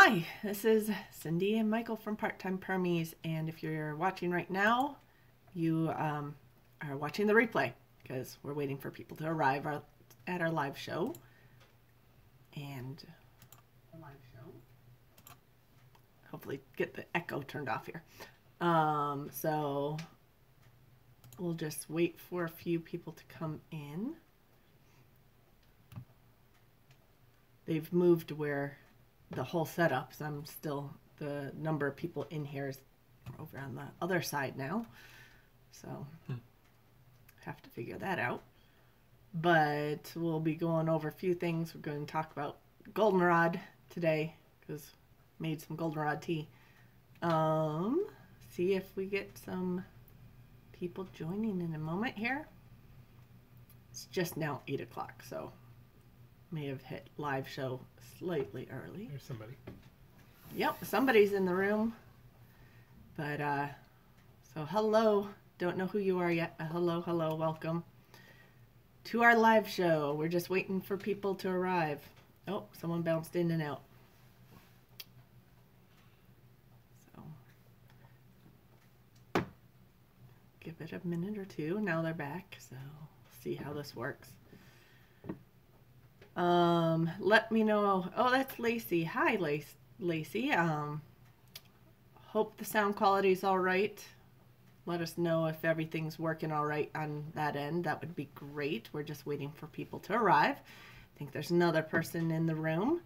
Hi, this is Cindy and Michael from Part-Time Permies, and if you're watching right now, you are watching the replay because we're waiting for people to arrive at our live show. And hopefully get the echo turned off here. So we'll just wait for a few people to come in. They've moved where the whole setup, so I'm still, the number of people in here is over on the other side now. So have to figure that out. But we'll be going over a few things. We're going to talk about goldenrod today because made some goldenrod tea. See if we get some people joining in a moment here. It's just now 8 o'clock, so may have hit live show slightly early. There's somebody. Yep, somebody's in the room. But so hello, don't know who you are yet. Hello, welcome to our live show. We're just waiting for people to arrive. Oh, someone bounced in and out. So give it a minute or two. Now they're back, so see how this works. Let me know. Oh, that's Lacey. Hi, Lacey. Hope the sound quality is all right. Let us know if everything's working all right on that end. That would be great. We're just waiting for people to arrive. I think there's another person in the room.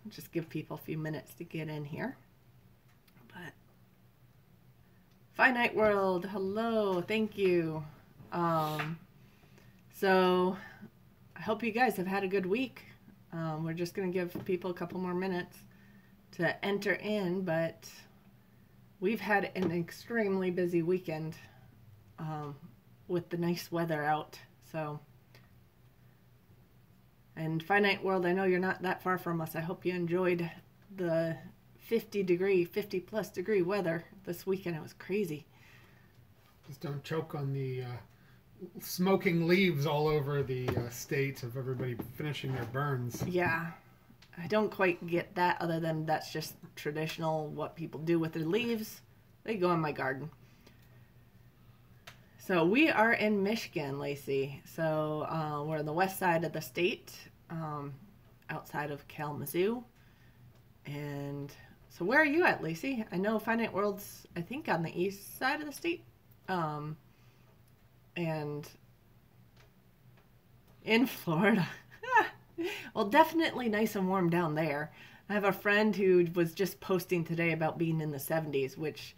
Just give people a few minutes to get in here. But Finite World, hello, thank you. So I hope you guys have had a good week. We're just going to give people a couple more minutes to enter in, but we've had an extremely busy weekend with the nice weather out. So, and Finite World, I know you're not that far from us. I hope you enjoyed the 50 plus degree weather this weekend. It was crazy. Just don't choke on the smoking leaves all over the state of everybody finishing their burns. Yeah, I don't quite get that, other than that's just traditional what people do with their leaves. They go in my garden. So we are in Michigan, Lacey. So we're on the west side of the state, outside of Kalamazoo. And so where are you at, Lacey? I know Finite World's, I think, on the east side of the state. And in Florida. Well, definitely nice and warm down there. I have a friend who was just posting today about being in the 70s, which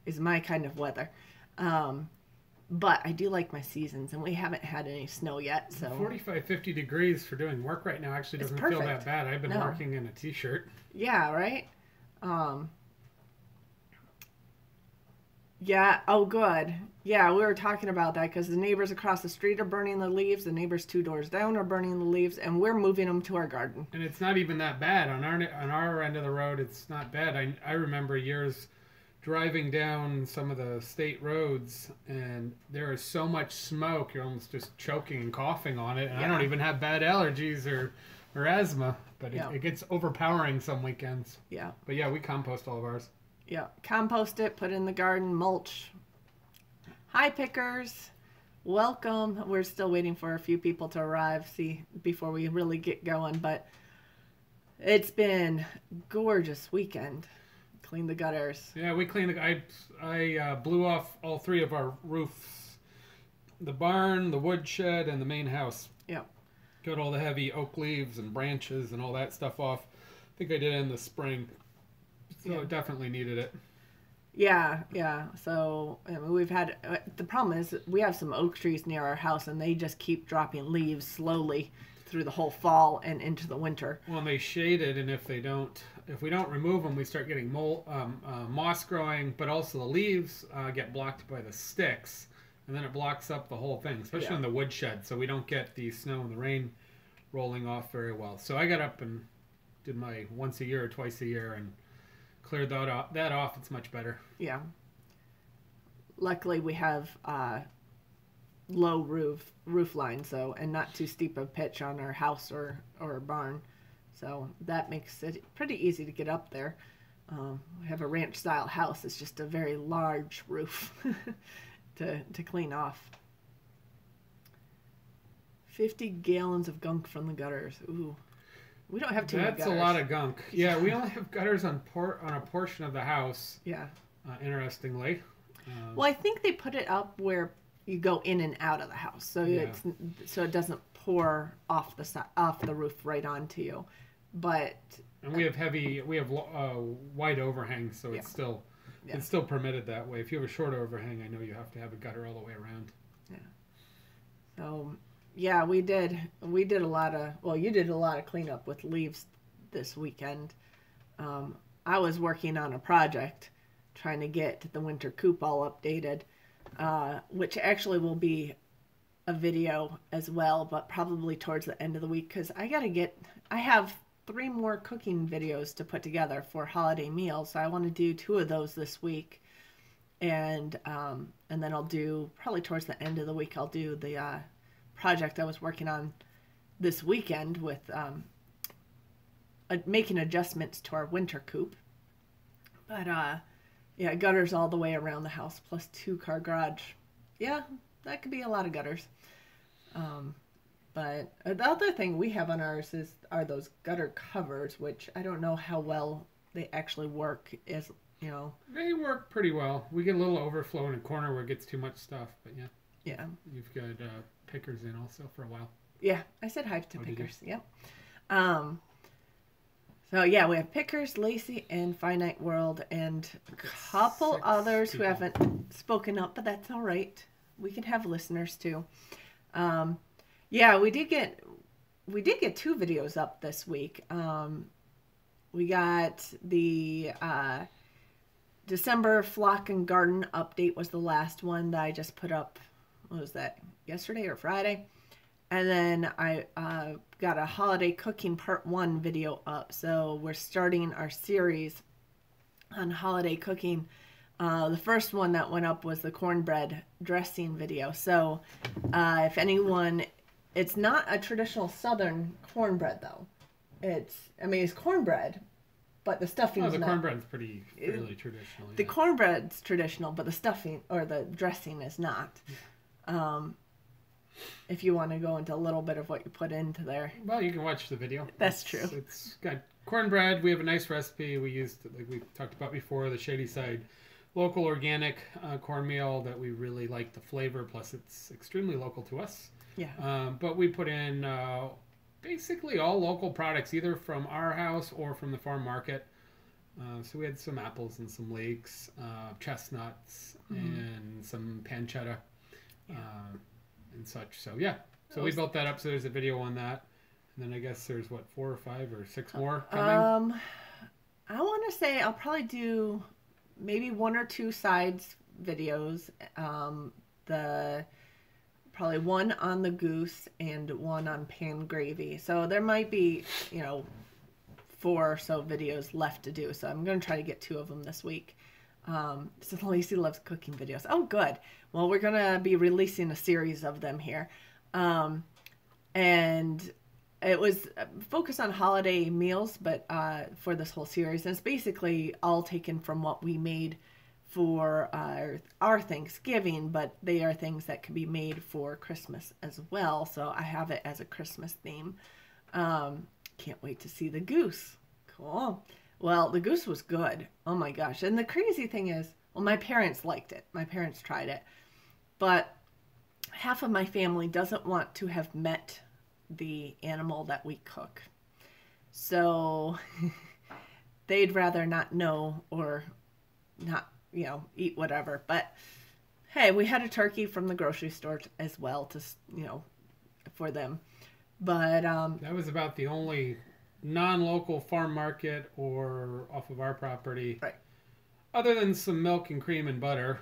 is my kind of weather. But I do like my seasons, and we haven't had any snow yet. So 45, 50 degrees for doing work right now actually doesn't feel that bad. I've been working in a t-shirt. Yeah, right? Yeah, oh good. Yeah, we were talking about that because the neighbors across the street are burning the leaves, the neighbors 2 doors down are burning the leaves, and we're moving them to our garden. And it's not even that bad. On our end of the road, it's not bad. I remember years driving down some of the state roads, and there is so much smoke, you're almost just choking and coughing on it. And yeah. I don't even have bad allergies or asthma, but it gets overpowering some weekends. Yeah. But yeah, we compost all of ours. Yeah, compost it, put it in the garden, mulch. Hi, pickers. Welcome. We're still waiting for a few people to arrive, before we really get going, but it's been a gorgeous weekend. Cleaned the gutters. Yeah, we cleaned I blew off all 3 of our roofs. The barn, the woodshed, and the main house. Yeah. Got all the heavy oak leaves and branches and all that stuff off. I think I did it in the spring. So it definitely needed it. Yeah. So I mean, we've had, the problem is we have some oak trees near our house, and they just keep dropping leaves slowly through the whole fall and into the winter. Well, and they shade it, and if we don't remove them, we start getting moss growing, but also the leaves get blocked by the sticks, and then it blocks up the whole thing, especially in the woodshed. So we don't get the snow and the rain rolling off very well. So I got up and did my once a year or twice a year and cleared that off. It's much better. Yeah. Luckily, we have low roof line, so, and not too steep a pitch on our house or barn. So that makes it pretty easy to get up there. We have a ranch-style house. It's just a very large roof to clean off. 50 gallons of gunk from the gutters. Ooh. We don't have too many gutters. That's a lot of gunk. Yeah, we only have gutters on a portion of the house. Yeah. Interestingly. Well, I think they put it up where you go in and out of the house, so it doesn't pour off the roof right onto you. But and we have wide overhang, so it's still permitted that way. If you have a short overhang, I know you have to have a gutter all the way around. Yeah. So. Yeah, we did a lot of, well, you did a lot of cleanup with leaves this weekend. I was working on a project trying to get the winter coop all updated, which actually will be a video as well, but probably towards the end of the week, because I have 3 more cooking videos to put together for holiday meals, so I want to do 2 of those this week, and then I'll do, probably towards the end of the week, I'll do the project I was working on this weekend with making adjustments to our winter coop. But yeah, gutters all the way around the house, plus 2-car garage. Yeah, that could be a lot of gutters. But the other thing we have on ours are those gutter covers, which I don't know how well they actually work. They work pretty well. We get a little overflow in a corner where it gets too much stuff, but yeah. Yeah. You've got Pickers in also for a while. Yeah, I said hi to Pickers. Yep. So yeah, we have Pickers, Lacey, and Finite World, and a couple others who haven't spoken up, but that's all right. We can have listeners too. Yeah, we did get 2 videos up this week. We got the December flock and garden update was the last one that I just put up. What was that, yesterday or Friday? And then I got a holiday cooking part 1 video up. So we're starting our series on holiday cooking. The first one that went up was the cornbread dressing video. So if anyone, it's not a traditional Southern cornbread though. It's cornbread, but the stuffing is not. The cornbread's fairly traditional. Yeah. The cornbread's traditional, but the stuffing or the dressing is not. Yeah. If you want to go into a little bit of what you put into there. Well, you can watch the video. That's true. It's got cornbread. We have a nice recipe. We used, like we talked about before, the Shady Side local organic cornmeal that we really like the flavor. Plus, it's extremely local to us. Yeah. But we put in basically all local products, either from our house or from the farm market. So we had some apples and some leeks, chestnuts, and some pancetta. And such. So yeah, so we built that up. So there's a video on that, and then I guess there's 4 or 5 or 6 more coming. I want to say I'll probably do maybe 1 or 2 sides videos. Probably 1 on the goose and 1 on pan gravy. So there might be 4 or so videos left to do. So I'm going to try to get 2 of them this week. So Lacey loves cooking videos. Oh, good. Well, we're going to be releasing a series of them here. And it was focused on holiday meals, but for this whole series. And it's basically all taken from what we made for our Thanksgiving, but they are things that can be made for Christmas as well. So I have it as a Christmas theme. Can't wait to see the goose. Cool. Well, the goose was good. Oh my gosh. And the crazy thing is, well, my parents liked it. My parents tried it. But half of my family doesn't want to have met the animal that we cook. So they'd rather not know or not, eat whatever. But hey, we had a turkey from the grocery store as well to, for them. But that was about the only non-local farm market or off of our property, right? Other than some milk and cream and butter,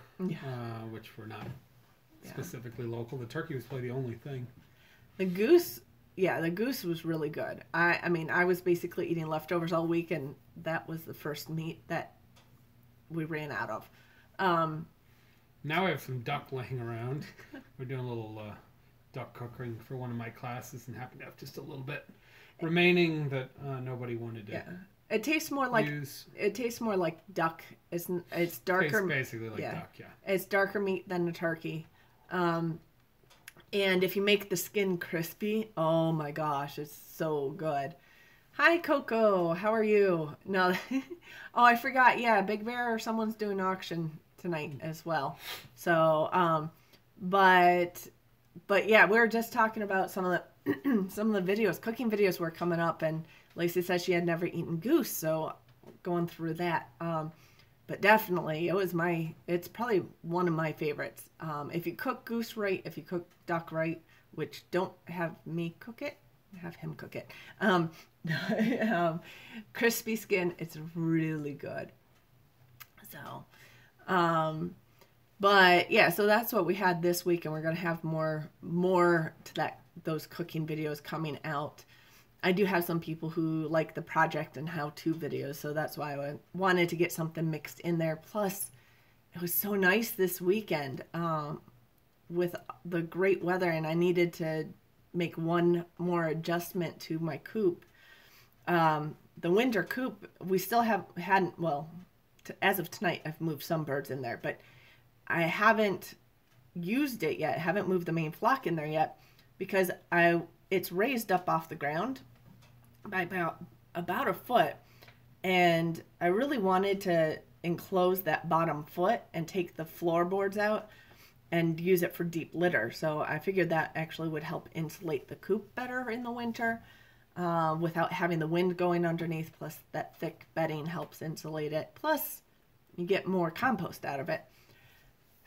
which were not specifically local. The turkey was probably the only thing. The goose was really good. I was basically eating leftovers all week, and that was the first meat that we ran out of. Now I have some duck laying around. We're doing a little duck cooking for one of my classes and happen to have just a little bit. remaining that nobody wanted to. Yeah. It tastes more like duck. It's darker. Tastes basically like duck. Yeah. It's darker meat than the turkey. And if you make the skin crispy, oh my gosh, it's so good. Hi, Coco. How are you? No. Oh, I forgot. Yeah, Big Bear or someone's doing auction tonight as well. So, but yeah, we were just talking about some of the videos, cooking videos were coming up, and Lacey said she had never eaten goose, so going through that. But definitely, it's probably one of my favorites. If you cook goose right, if you cook duck right, which don't have me cook it, have him cook it. Crispy skin, it's really good. So, but yeah, so that's what we had this week, and we're going to have more to those cooking videos coming out. I do have some people who like the project and how-to videos, so that's why I wanted to get something mixed in there. Plus, it was so nice this weekend with the great weather, and I needed to make one more adjustment to my coop. The winter coop, we still hadn't, as of tonight, I've moved some birds in there, but I haven't used it yet. I haven't moved the main flock in there yet because it's raised up off the ground by about a foot, and I really wanted to enclose that bottom foot and take the floorboards out and use it for deep litter. So I figured that actually would help insulate the coop better in the winter without having the wind going underneath. Plus that thick bedding helps insulate it. Plus you get more compost out of it.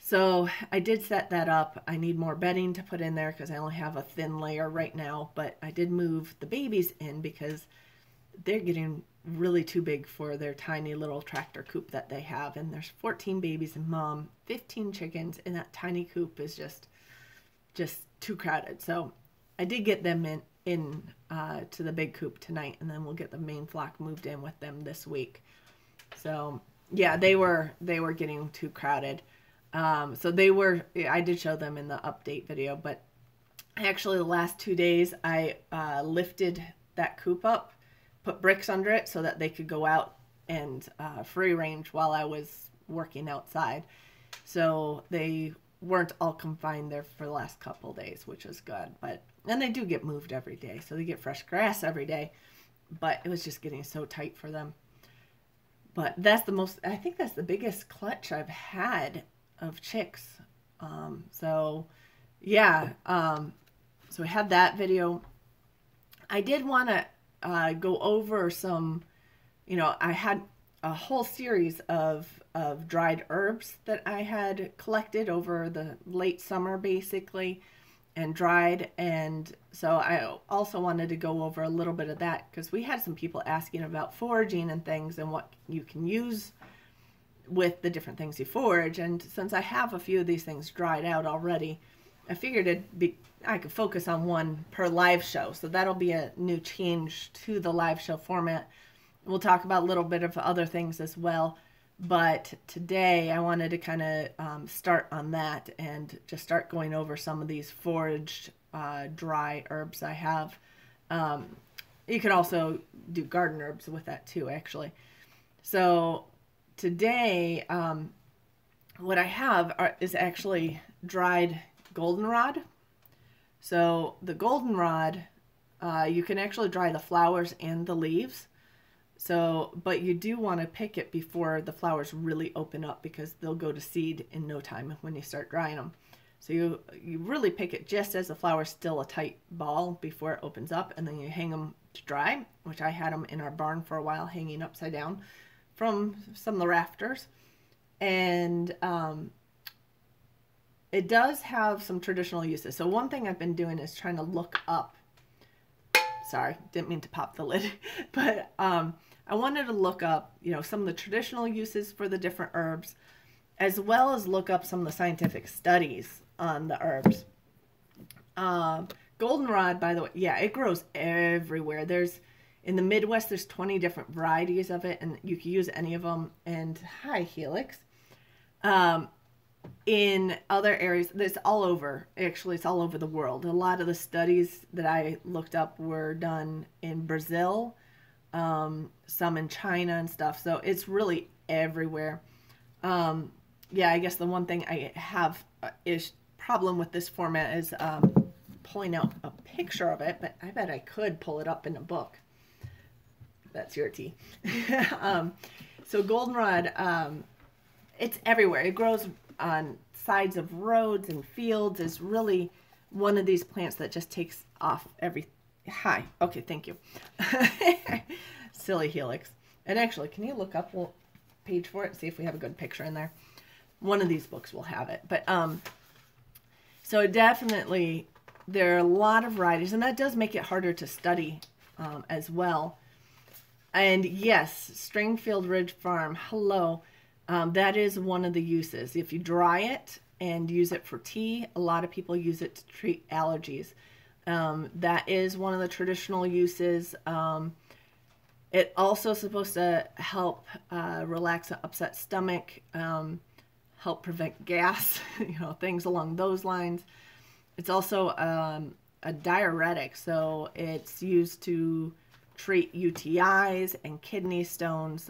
So I did set that up. I need more bedding to put in there because I only have a thin layer right now, but I did move the babies in because they're getting really too big for their tiny little tractor coop that they have. And there's 14 babies and mom, 15 chickens, and that tiny coop is just too crowded. So I did get them in to the big coop tonight, and then we'll get the main flock moved in with them this week. So yeah, they were getting too crowded. So I did show them in the update video, but actually the last 2 days I lifted that coop up, put bricks under it so that they could go out and free range while I was working outside. So they weren't all confined there for the last couple days, which was good. And they do get moved every day, so they get fresh grass every day, but it was just getting so tight for them. But I think that's the biggest clutch I've had of chicks. So yeah, so we had that video. I did want to go over some, I had a whole series of dried herbs that I had collected over the late summer basically and dried, and so I also wanted to go over a little bit of that because we had some people asking about foraging and things and what you can use with the different things you forage. And since I have a few of these things dried out already, I figured I could focus on one per live show. So that'll be a new change to the live show format. We'll talk about a little bit of other things as well. But today I wanted to kind of start on that and just start going over some of these foraged dry herbs I have. You can also do garden herbs with that too, actually. So today, what I have is actually dried goldenrod. So the goldenrod, you can actually dry the flowers and the leaves. So, but you do want to pick it before the flowers really open up because they'll go to seed in no time when you start drying them. So you really pick it just as the flower's still a tight ball before it opens up, and then you hang them to dry, which I had them in our barn for a while hanging upside down from some of the rafters. And it does have some traditional uses. So one thing I've been doing is trying to look up, sorry, didn't mean to pop the lid, but I wanted to look up, some of the traditional uses for the different herbs, as well as look up some of the scientific studies on the herbs. Goldenrod, by the way, yeah, it grows everywhere. In the Midwest, there's 20 different varieties of it, and you can use any of them. And hi, Helix. in other areas, it's all over. Actually, it's all over the world. A lot of the studies that I looked up were done in Brazil, some in China and stuff. So it's really everywhere. Yeah, I guess the one thing I have is problem with this format is pulling out a picture of it, but I bet I could pull it up in a book. That's your tea. So goldenrod, it's everywhere. It grows on sides of roads and fields. Is really one of these plants that just takes off every... Hi. Okay, thank you. Silly helix. And actually, can you look up a page for it? See if we have a good picture in there. One of these books will have it. But so definitely there are a lot of varieties, and that does make it harder to study as well. And yes, Stringfield Ridge Farm, hello. That is one of the uses. If you dry it and use it for tea, a lot of people use it to treat allergies. That is one of the traditional uses. It also is supposed to help relax an upset stomach, help prevent gas, things along those lines. It's also a diuretic, so it's used to treat UTIs and kidney stones.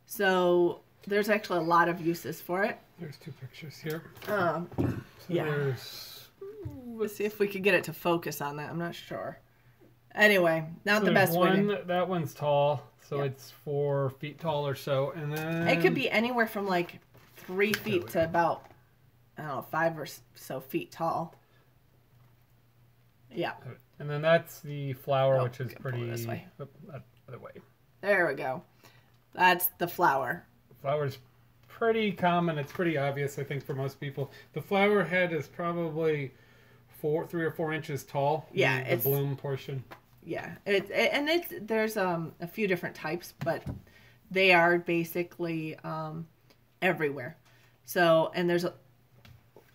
So there's actually a lot of uses for it. There's two pictures here. Yeah. Let's see if we could get it to focus on that. I'm not sure. Anyway, not the best way. That one's tall, so it's 4 feet tall or so, and then it could be anywhere from like 3 feet to about, I don't know, 5 or so feet tall. Yeah. And then that's the flower, which is pretty... This way. Other way. There we go. That's the flower. The flower's pretty common. It's pretty obvious, I think, for most people. The flower head is probably 3 or 4 inches tall. Yeah, the bloom portion. Yeah, there's a few different types, but they are basically everywhere. So, and there's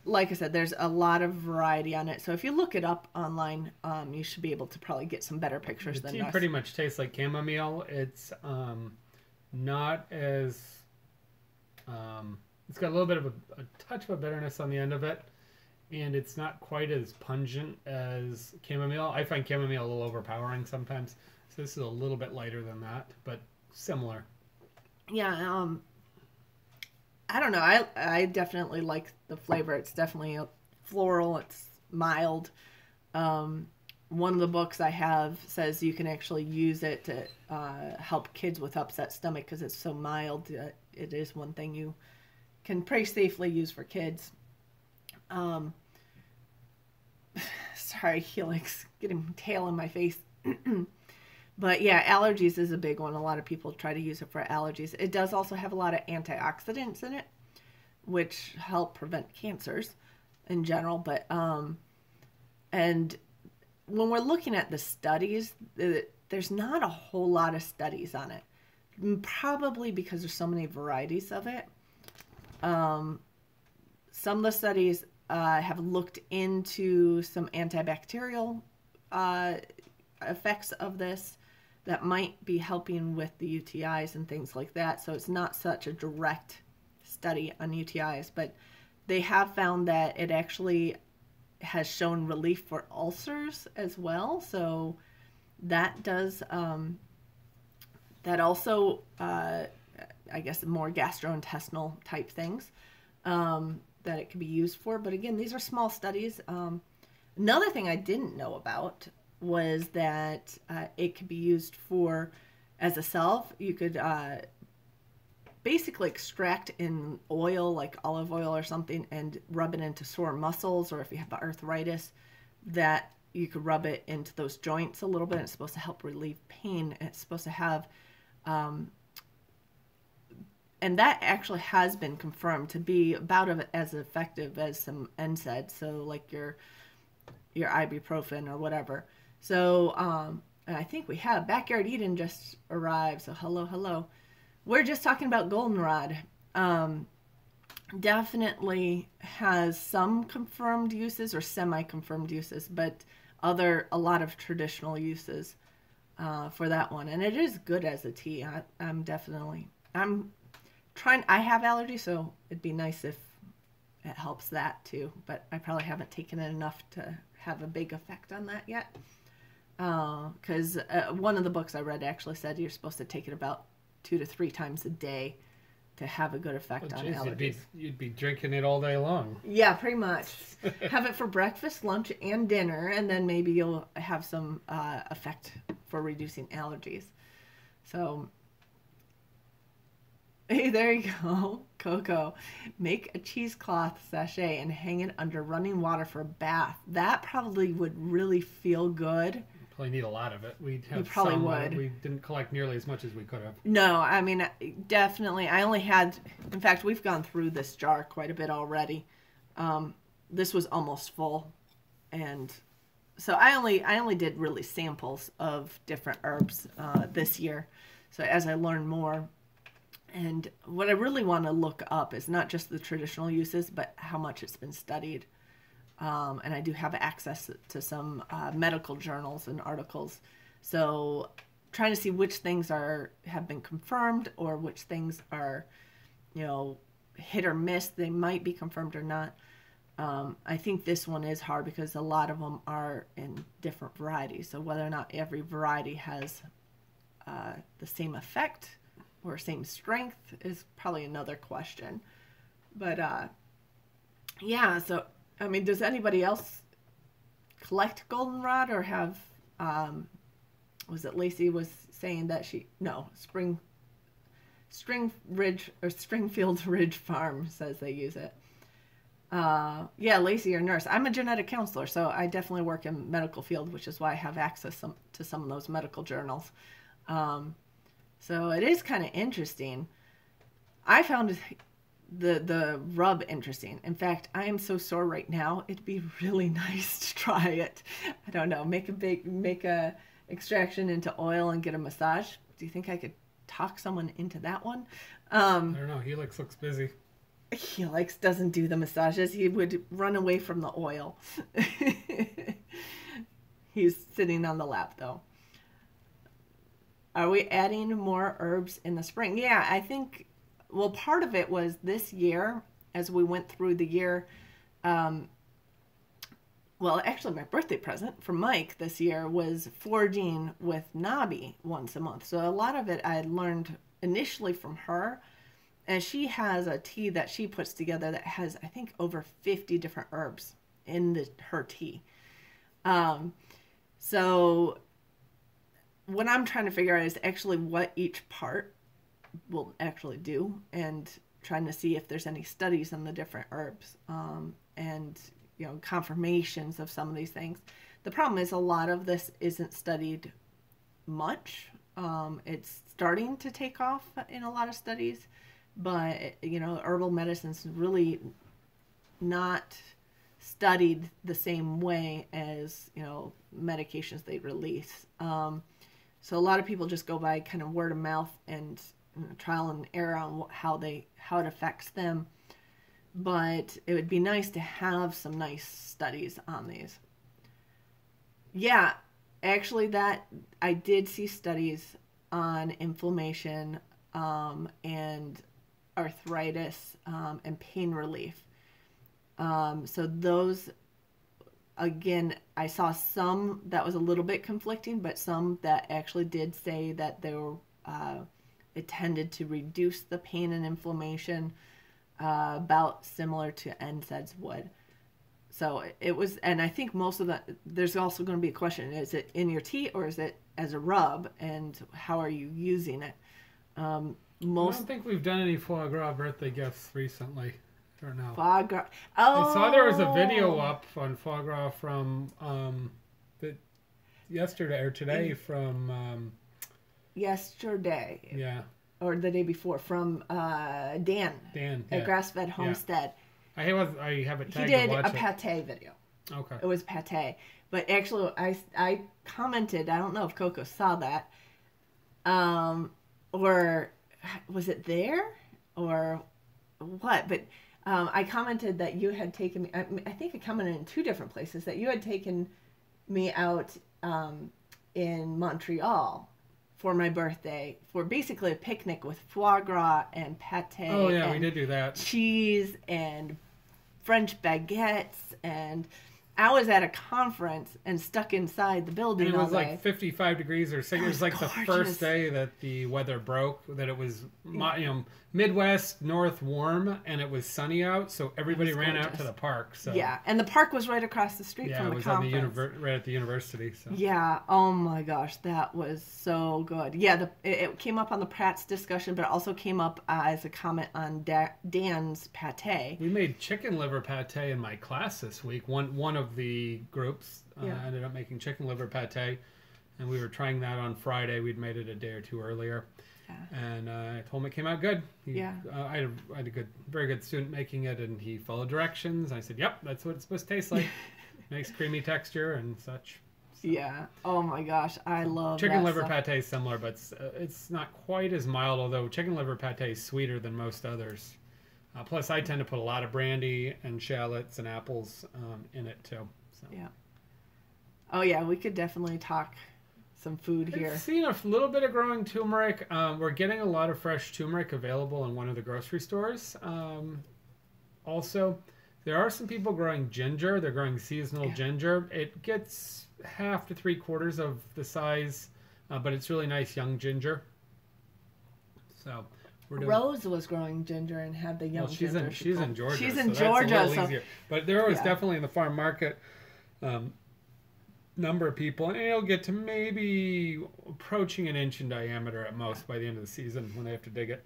like I said, there's a lot of variety on it. So if you look it up online, you should be able to probably get some better pictures than us. The tea pretty much tastes like chamomile. It's not as... it's got a little bit of a touch of a bitterness on the end of it. And it's not quite as pungent as chamomile. I find chamomile a little overpowering sometimes. So this is a little bit lighter than that, but similar. Yeah, I don't know. I definitely like the flavor. It's definitely floral. It's mild. One of the books I have says you can actually use it to help kids with upset stomach because it's so mild. It is one thing you can pretty safely use for kids. Sorry, Helix, getting tail in my face. But yeah, allergies is a big one. A lot of people try to use it for allergies. It does also have a lot of antioxidants in it, which help prevent cancers in general. But and when we're looking at the studies, there's not a whole lot of studies on it. Probably because there's so many varieties of it. Some of the studies have looked into some antibacterial effects of this that might be helping with the UTIs and things like that. So it's not such a direct study on UTIs, but they have found that it actually has shown relief for ulcers as well. So that does, that also, I guess, more gastrointestinal type things that it could be used for. But again, these are small studies. Another thing I didn't know about was that it could be used for, as a salve, you could basically extract in oil, like olive oil or something, and rub it into sore muscles, or if you have arthritis, that you could rub it into those joints a little bit. It's supposed to help relieve pain. It's supposed to have, and that actually has been confirmed to be about as effective as some NSAIDs, so like your ibuprofen or whatever. So and I think we have Backyard Eden just arrived, so hello. We're just talking about goldenrod. Definitely has some confirmed uses or semi-confirmed uses, but a lot of traditional uses for that one. And it is good as a tea. I have allergies, so it'd be nice if it helps that too. But I probably haven't taken it enough to have a big effect on that yet. Because one of the books I read actually said you're supposed to take it about 2 to 3 times a day to have a good effect on allergies. You'd be drinking it all day long. Yeah, pretty much. Have it for breakfast, lunch, and dinner, and then maybe you'll have some effect for reducing allergies. So, hey, there you go, Coco. Make a cheesecloth sachet and hang it under running water for a bath. That probably would really feel good. Probably need a lot of it. We probably would. We didn't collect nearly as much as we could have. No, I mean, definitely. I only had, in fact, we've gone through this jar quite a bit already. This was almost full, and so I only did really samples of different herbs this year. So as I learn more, and what I really want to look up is not just the traditional uses, but how much it's been studied. And I do have access to some medical journals and articles. So trying to see which things have been confirmed or which things are, hit or miss. They might be confirmed or not. I think this one is hard because a lot of them are in different varieties. So whether or not every variety has the same effect or same strength is probably another question. But yeah, so I mean, does anybody else collect goldenrod or have, was it Lacey was saying that Springfield Ridge Farm says they use it. Yeah, Lacey, your nurse. I'm a genetic counselor, so I definitely work in medical field, which is why I have access to some of those medical journals. So it is kind of interesting. I found the rub interesting. In fact, I am so sore right now. It'd be really nice to try it. I don't know. Make a extraction into oil and get a massage. Do you think I could talk someone into that one? I don't know. Helix looks busy. Helix doesn't do the massages. He would run away from the oil. He's sitting on the lap though. Are we adding more herbs in the spring? Yeah, I think. Well, part of it was this year, as we went through the year, well, actually my birthday present from Mike this year was foraging with Nobby once a month. So a lot of it I had learned initially from her, and she has a tea that she puts together that has, I think, over 50 different herbs in her tea. So what I'm trying to figure out is actually what each part will actually do, and trying to see if there's any studies on the different herbs and confirmations of some of these things. The problem is a lot of this isn't studied much. It's starting to take off in a lot of studies, but herbal medicine's really not studied the same way as medications they release. So a lot of people just go by kind of word of mouth and trial and error on how it affects them. But it would be nice to have some nice studies on these. Yeah, actually that I did see studies on inflammation and arthritis and pain relief. So those, again, I saw some that was a little bit conflicting, but some that actually did say that they were it tended to reduce the pain and inflammation about similar to NSAIDs would. So it was, and I think most of that, there's also going to be a question, is it in your tea or is it as a rub, and how are you using it? I don't think we've done any foie gras birthday gifts recently. I don't know. Foie gras. Oh! I saw there was a video up on foie gras from yesterday or today from... yesterday. Yeah. Or the day before from Dan. Dan, at Grass-Fed Homestead. Yeah. I have it tagged. He did to watch a pate video. Okay. It was pate. But actually, I commented, I don't know if Coco saw that, or was it there, or what? But I commented that you had taken me, I think I commented in 2 different places, that you had taken me out in Montreal for my birthday for basically a picnic with foie gras and pate. Oh yeah, and we did do that. Cheese and French baguettes, and I was at a conference and stuck inside the building and it all was day. like 55 degrees or 60. It was like gorgeous. The first day that the weather broke, that it was Midwest, north warm, and it was sunny out, so everybody ran out to the park. So yeah, and the park was right across the street from the conference. It was right at the university. So. Yeah, oh my gosh, that was so good. Yeah, it came up on the Pratt's discussion, but it also came up as a comment on Dan's pate. We made chicken liver pate in my class this week. One of the groups ended up making chicken liver pate, and we were trying that on Friday. We'd made it a day or two earlier. And I told him it came out good. I had a very good student making it, and he followed directions. I said, "Yep, that's what it's supposed to taste like. Nice creamy texture and such." So. Yeah. Oh my gosh, I love chicken liver pate is similar, but it's not quite as mild. Although chicken liver pate is sweeter than most others. Plus, I tend to put a lot of brandy and shallots and apples in it too. So. Yeah. Oh yeah, we could definitely talk some food here. I've seen a little bit of growing turmeric. We're getting a lot of fresh turmeric available in one of the grocery stores. Also, there are some people growing ginger. They're growing seasonal ginger. It gets 1/2 to 3/4 of the size, but it's really nice young ginger. So we're doing... Rose was growing ginger and had the young ginger. She's in Georgia. She's in Georgia, that's a little easier. But there was definitely in the farm market. Number of people, and it'll get to maybe approaching 1 inch in diameter at most by the end of the season when they have to dig it.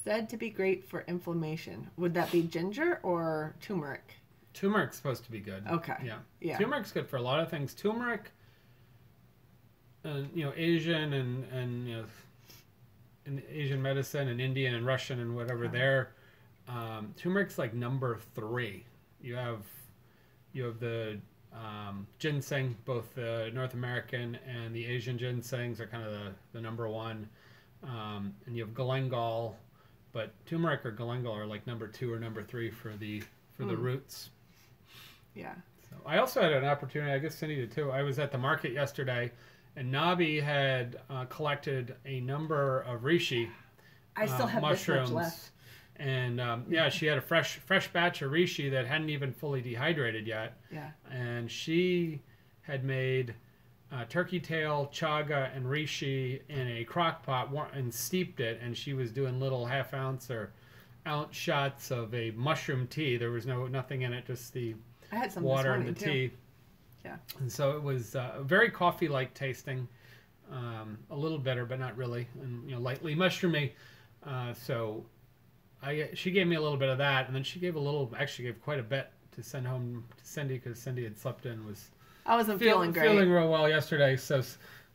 Said to be great for inflammation. Would that be ginger or turmeric? Turmeric's supposed to be good. Okay. Yeah. Turmeric's good for a lot of things. Turmeric, Asian and in Asian medicine and Indian and Russian and whatever there, turmeric's like number 3. You have the ginseng, both the North American and the Asian ginsengs are kind of the number 1. And you have galangal, but turmeric or galangal are like number 2 or number 3 for the roots. Yeah. So I also had an opportunity, I guess Cindy did too. I was at the market yesterday, and Nabi had collected a number of reishi I still have mushrooms. This much left. And she had a fresh batch of reishi that hadn't even fully dehydrated yet. Yeah. And she had made turkey tail, chaga, and reishi in a crock pot and steeped it. And she was doing little 1/2 ounce or ounce shots of a mushroom tea. There was nothing in it, just the water and the tea. Yeah. And so it was very coffee-like tasting, a little bitter, but not really, and lightly mushroomy. She gave me a little bit of that, and then she gave quite a bit to send home to Cindy because Cindy had slept in. I wasn't feeling great. Feeling real well yesterday, so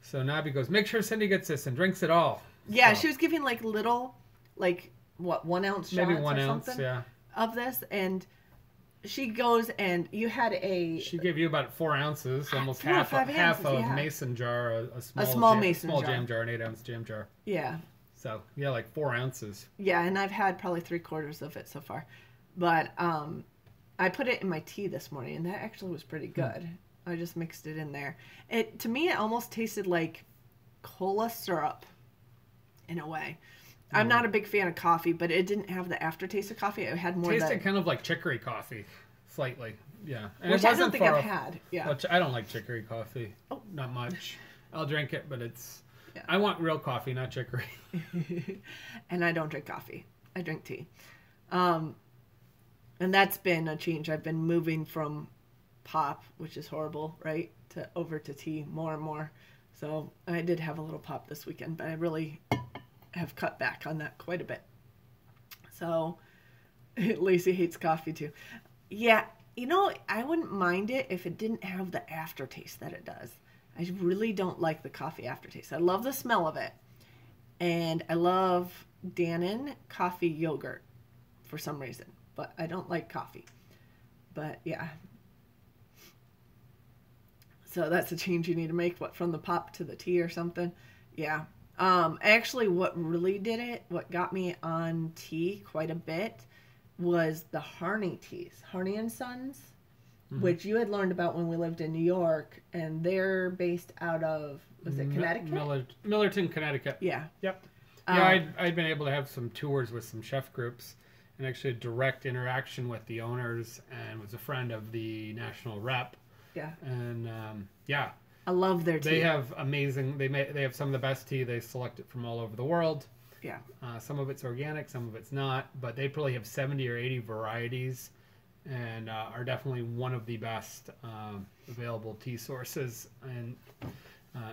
Nabi goes, make sure Cindy gets this and drinks it all. Yeah, she was giving like little, 1 ounce shots maybe 1 or ounce, something yeah, of this, and she goes and you had She gave you about 4 ounces, almost 4 or 5 half ounces, of mason jar, a small jam jar, an 8 ounce jam jar. Yeah. So yeah, like 4 ounces. Yeah, and I've had probably 3/4 of it so far, but I put it in my tea this morning, and that actually was pretty good. I just mixed it in there. To me, it almost tasted like cola syrup, in a way. I'm not a big fan of coffee, but it didn't have the aftertaste of coffee. It had more. Tasted kind of like chicory coffee, slightly. Yeah, and which I don't think I've had. Yeah, which I don't like chicory coffee. Oh, not much. I'll drink it, but it's. Yeah. I want real coffee, not chicory. And I don't drink coffee. I drink tea. And that's been a change. I've been moving from pop, which is horrible, right, over to tea more and more. So I did have a little pop this weekend, but I really have cut back on that quite a bit. So Lacey hates coffee too. Yeah, I wouldn't mind it if it didn't have the aftertaste that it does. I really don't like the coffee aftertaste. I love the smell of it. And I love Dannon coffee yogurt for some reason. But I don't like coffee. But yeah. So that's a change you need to make. What, from the pop to the tea or something? Yeah. Actually, what really did it, what got me on tea quite a bit, was the Harney teas. Harney and Sons. Mm-hmm. Which you had learned about when we lived in New York, and they're based out of, was it Connecticut? Millerton, Connecticut. Yeah. Yep. Yeah, I'd been able to have some tours with some chef groups, and actually a direct interaction with the owners, and was a friend of the national rep. Yeah. And yeah, I love their tea. They have amazing. They have some of the best tea. They select it from all over the world. Yeah. Some of it's organic, some of it's not, but they probably have 70 or 80 varieties, and are definitely one of the best available tea sources. And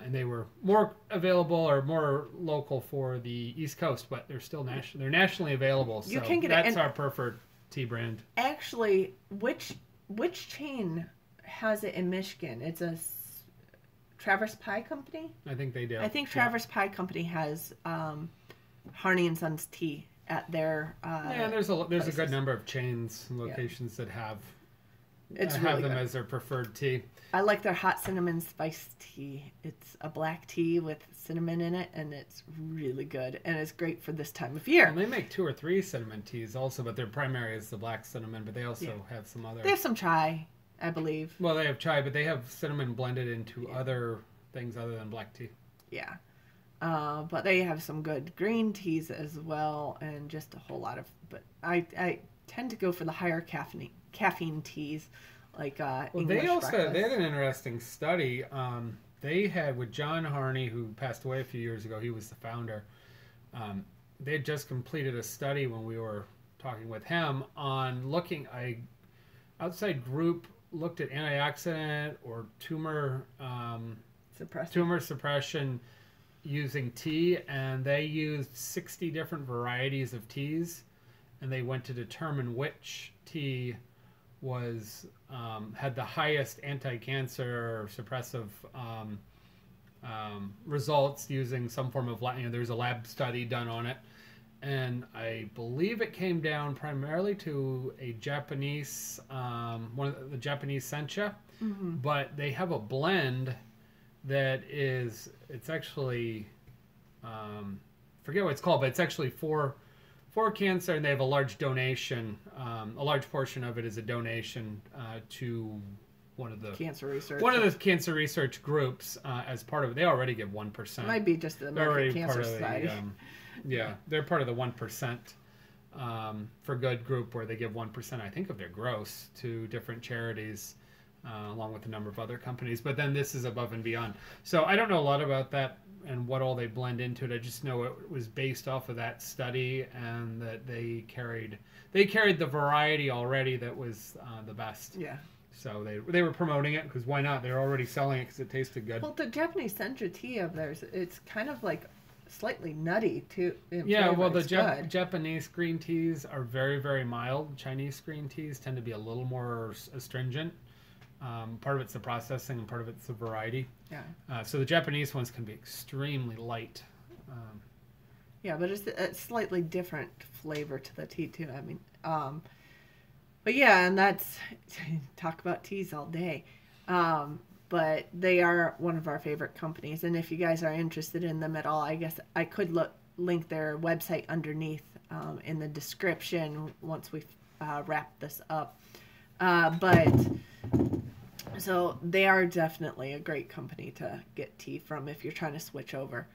they were more available or more local for the East Coast, but they're still national. They're nationally available. So you can get that's our preferred tea brand. Actually, which chain has it in Michigan? It's a Traverse Pie Company. I think they do. I think Traverse Pie Company has Harney and Sons tea at their. There's a good number of chains and locations that have them good. As their preferred tea. I like their hot cinnamon spice tea. It's a black tea with cinnamon in it, and it's really good, and it's great for this time of year. And they make 2 or 3 cinnamon teas also, but their primary is the black cinnamon, but they also have some other. They have some chai, I believe. Well, they have chai, but they have cinnamon blended into other things other than black tea. Yeah. But they have some good green teas as well, and just a whole lot of. But I tend to go for the higher caffeine teas, like English breakfast. They had an interesting study. They had with John Harney, who passed away a few years ago. He was the founder. They had just completed a study when we were talking with him on looking. Outside group looked at antioxidant or tumor suppression using tea, and they used 60 different varieties of teas, and they went to determine which tea was had the highest anti-cancer or suppressive results using some form of there's a lab study done on it, and I believe it came down primarily to a Japanese one of the Japanese sencha, but they have a blend that it's actually forget what it's called, but it's actually for cancer, and they have a large donation. A large portion of it is a donation to one of the cancer research groups as part of it. They already give 1%. Might be just the American Cancer Society. They're part of the 1% for Good group, where they give 1%, I think, of their gross to different charities, along with a number of other companies. But then this is above and beyond. So I don't know a lot about that and what all they blend into it. I just know it was based off of that study, and that they carried the variety already that was the best. Yeah. So they were promoting it, because why not? They're already selling it because it tasted good. Well, the Japanese sencha tea of theirs, it's kind of like slightly nutty too. Yeah, well, the Japanese green teas are very, very mild. Chinese green teas tend to be a little more astringent. Part of it's the processing, and part of it's the variety. Yeah. So the Japanese ones can be extremely light. Yeah, but it's a slightly different flavor to the tea too. I mean, but yeah, and that's talk about teas all day. But they are one of our favorite companies, and if you guys are interested in them at all, I guess I could link their website underneath in the description once we wrap this up. But so they are definitely a great company to get tea from if you're trying to switch over.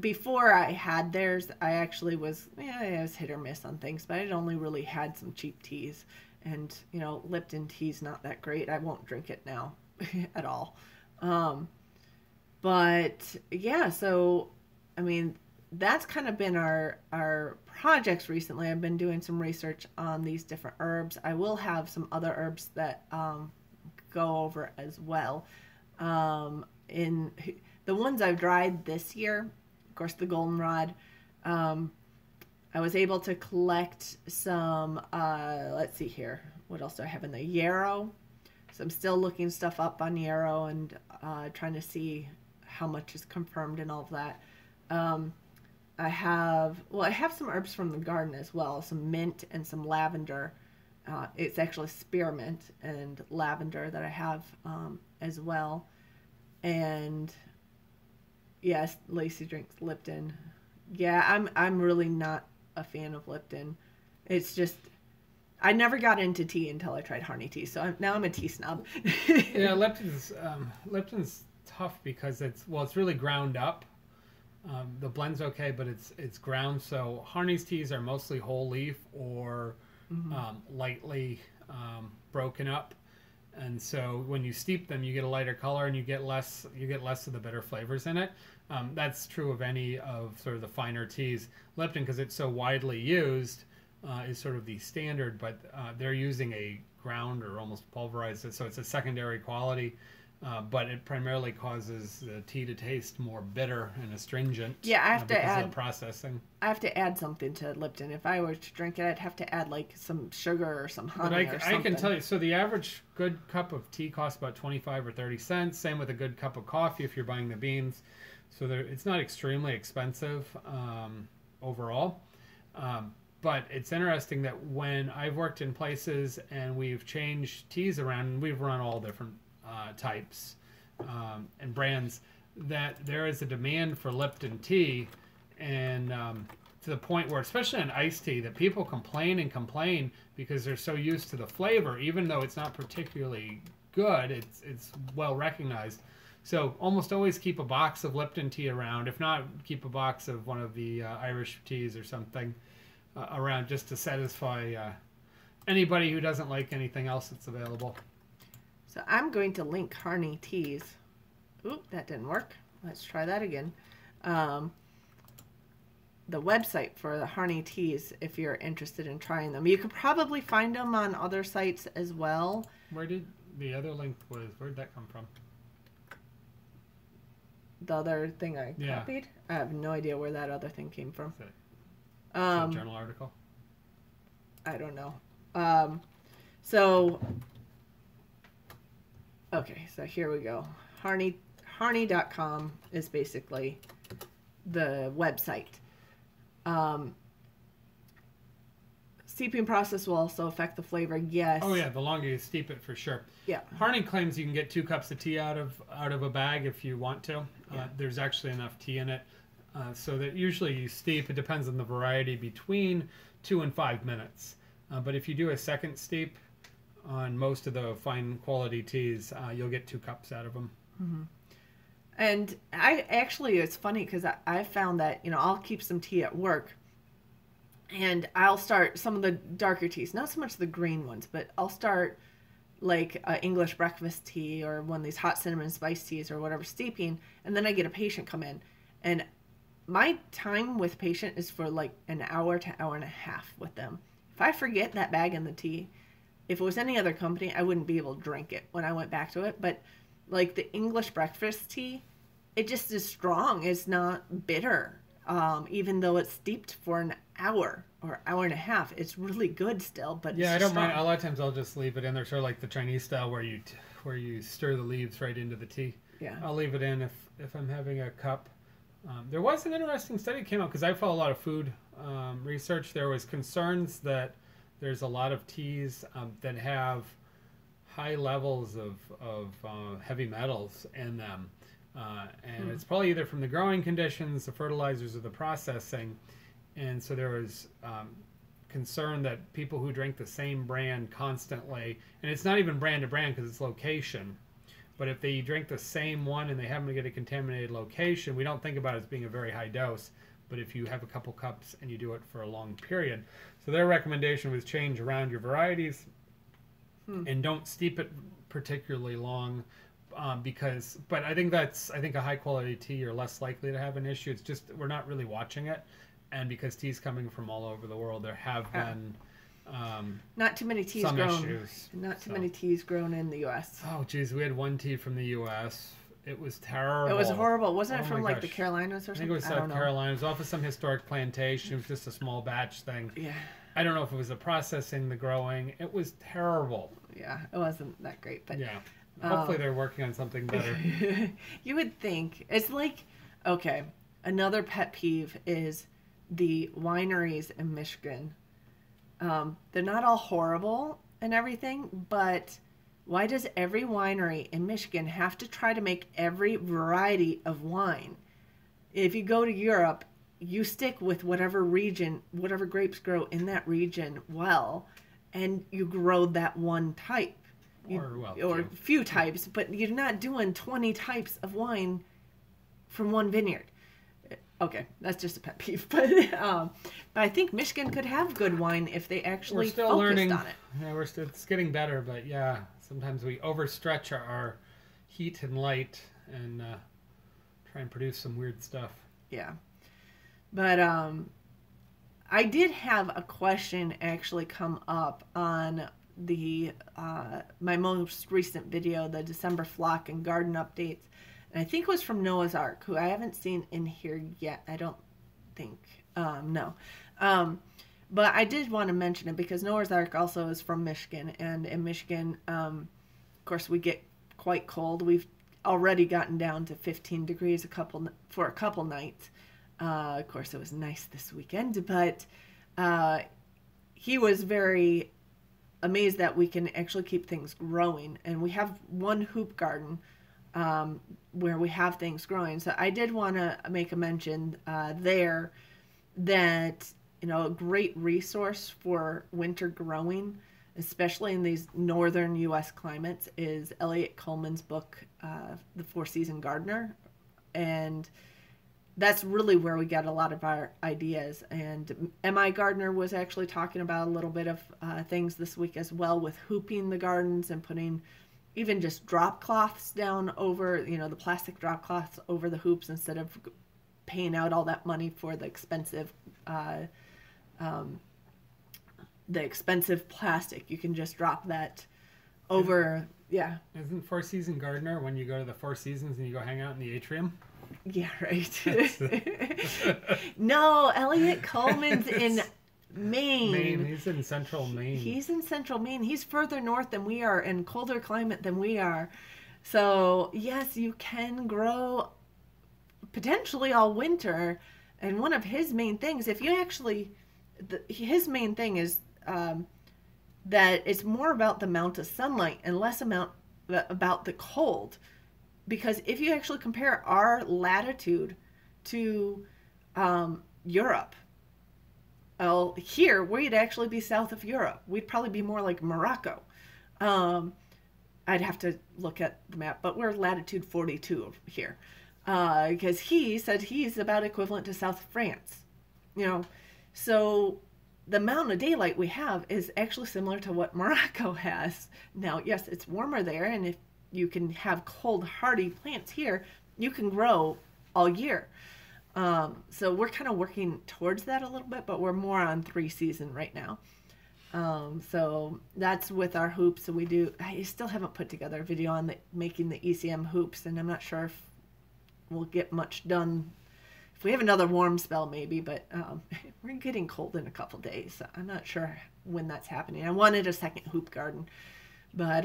Before I had theirs, I actually was hit or miss on things, but I'd only really had some cheap teas, and Lipton tea's not that great. I won't drink it now at all. But yeah, so I mean, that's kind of been our projects recently. I've been doing some research on these different herbs. I will have some other herbs that go over as well. In the ones I've dried this year, of course, the goldenrod. I was able to collect some, let's see here, what else do I have in there? Yarrow. So I'm still looking stuff up on yarrow and trying to see how much is confirmed and all of that. I have some herbs from the garden as well, some mint and some lavender. It's actually spearmint and lavender that I have as well. And yes, Lacey drinks Lipton. Yeah, I'm really not a fan of Lipton. It's just, I never got into tea until I tried Harney tea, so now I'm a tea snob. Yeah, Lipton's tough because it's really ground up. The blend's okay, but it's ground. So Harney's teas are mostly whole leaf or lightly broken up. And so when you steep them, you get a lighter color and you get less of the bitter flavors in it. That's true of any of sort of the finer teas. Lipton, because it's so widely used, is sort of the standard, but they're using a ground or almost pulverized it, so it's a secondary quality. But it primarily causes the tea to taste more bitter and astringent. Yeah, I have to add of the processing. I have to add something to Lipton. If I were to drink it, I'd have to add like some sugar or some honey or something. I can tell you. So the average good cup of tea costs about 25 or 30 cents. Same with a good cup of coffee if you're buying the beans. So it's not extremely expensive overall. But it's interesting that when I've worked in places and we've changed teas around, and we've run all different types and brands, that there is a demand for Lipton tea, and to the point where, especially in iced tea, that people complain because they're so used to the flavor, even though it's not particularly good. It's well recognized. So almost always keep a box of Lipton tea around. If not, keep a box of one of the Irish teas or something around, just to satisfy anybody who doesn't like anything else that's available. So I'm going to link Harney Teas. Oop, that didn't work. Let's try that again. The website for the Harney Teas, if you're interested in trying them. You could probably find them on other sites as well. Where did the other link was? Where did that come from? The other thing I copied? I have no idea where that other thing came from. Is it a journal article? I don't know. Okay, so here we go. Harney.com is basically the website. Steeping process will also affect the flavor, yes. Oh yeah, the longer you steep it, for sure. Yeah. Harney claims you can get 2 cups of tea out of a bag if you want to. Yeah. There's actually enough tea in it. So that usually you steep, it depends on the variety, between 2 and 5 minutes. But if you do a second steep on most of the fine quality teas, you'll get 2 cups out of them. Mm-hmm. And it's funny because I found that, I'll keep some tea at work and I'll start some of the darker teas, not so much the green ones, but I'll start like English breakfast tea or one of these hot cinnamon spice teas or whatever steeping, and then I get a patient come in, and my time with patient is for like an hour to hour and a half with them. If I forget that bag in the tea, if it was any other company, I wouldn't be able to drink it when I went back to it. But like the English breakfast tea, it just is strong. It's not bitter. Even though it's steeped for an hour or hour and a half, it's really good still. But yeah, I don't mind. A lot of times I'll just leave it in there, sort of like the Chinese style, where you stir the leaves right into the tea. Yeah, I'll leave it in if I'm having a cup. There was an interesting study that came out, because I follow a lot of food research. There was concerns that there's a lot of teas that have high levels of heavy metals in them. And it's probably either from the growing conditions, the fertilizers, or the processing. And so there was concern that people who drink the same brand constantly, and it's not even brand to brand because it's location, but if they drink the same one and they happen to get a contaminated location, we don't think about it as being a very high dose. But if you have a couple cups and you do it for a long period. So their recommendation was change around your varieties and don't steep it particularly long. But I think a high quality tea, you're less likely to have an issue. It's just we're not really watching it, and because tea's coming from all over the world, there have been not too many teas some grown. issues. Not too many teas grown in the U.S. Oh, geez, we had one tea from the U.S. It was terrible. It was horrible. Wasn't it from like the Carolinas or something? I think it was South Carolina. It was off of some historic plantation. It was just a small batch thing. Yeah. I don't know if it was the processing, the growing. It was terrible. Yeah, it wasn't that great, but yeah. Hopefully they're working on something better. You would think. It's like, okay, another pet peeve is the wineries in Michigan. They're not all horrible and everything, but why does every winery in Michigan have to try to make every variety of wine? If you go to Europe, you stick with whatever region, whatever grapes grow in that region well, and you grow that one type. Or few types, but you're not doing 20 types of wine from one vineyard. Okay, that's just a pet peeve, but I think Michigan could have good wine if they actually focused learning on it. Yeah, it's getting better, but yeah, sometimes we overstretch our heat and light and try and produce some weird stuff. Yeah, but I did have a question actually come up on the my most recent video, the December flock and garden updates. And I think it was from Noah's Ark, who I haven't seen in here yet. I don't think. No. But I did want to mention it because Noah's Ark also is from Michigan. And in Michigan, of course, we get quite cold. We've already gotten down to 15 degrees for a couple nights. Of course, it was nice this weekend. But he was very amazed that we can actually keep things growing. And we have one hoop garden where we have things growing. So I did want to make a mention there that, a great resource for winter growing, especially in these northern U.S. climates, is Elliot Coleman's book, The Four-Season Gardener. And that's really where we get a lot of our ideas. And M.I. Gardner was actually talking about a little bit of things this week as well, with hooping the gardens and putting even just drop cloths down over, the plastic drop cloths over the hoops instead of paying out all that money for the expensive plastic. You can just drop that over. Yeah. Isn't Four Season Gardener when you go to the Four Seasons and you go hang out in the atrium? Yeah, right. No, Elliot Coleman's in Maine. He's in central Maine. He's in central Maine. He's further north than we are and colder climate than we are. So, yes, you can grow potentially all winter. And one of his main things, his main thing is that it's more about the amount of sunlight and less about the cold. Because if you actually compare our latitude to Europe, well, here we'd actually be south of Europe. We'd probably be more like Morocco. I'd have to look at the map, but we're latitude 42 here. Because he said he's about equivalent to South France. So the amount of daylight we have is actually similar to what Morocco has. Now, yes, it's warmer there, and if you can have cold, hardy plants here, you can grow all year. So we're kind of working towards that a little bit, but we're more on 3-season right now. So that's with our hoops. So I still haven't put together a video on making the ECM hoops, and I'm not sure if we'll get much done. If we have another warm spell, maybe, but we're getting cold in a couple days. So I'm not sure when that's happening. I wanted a second hoop garden, but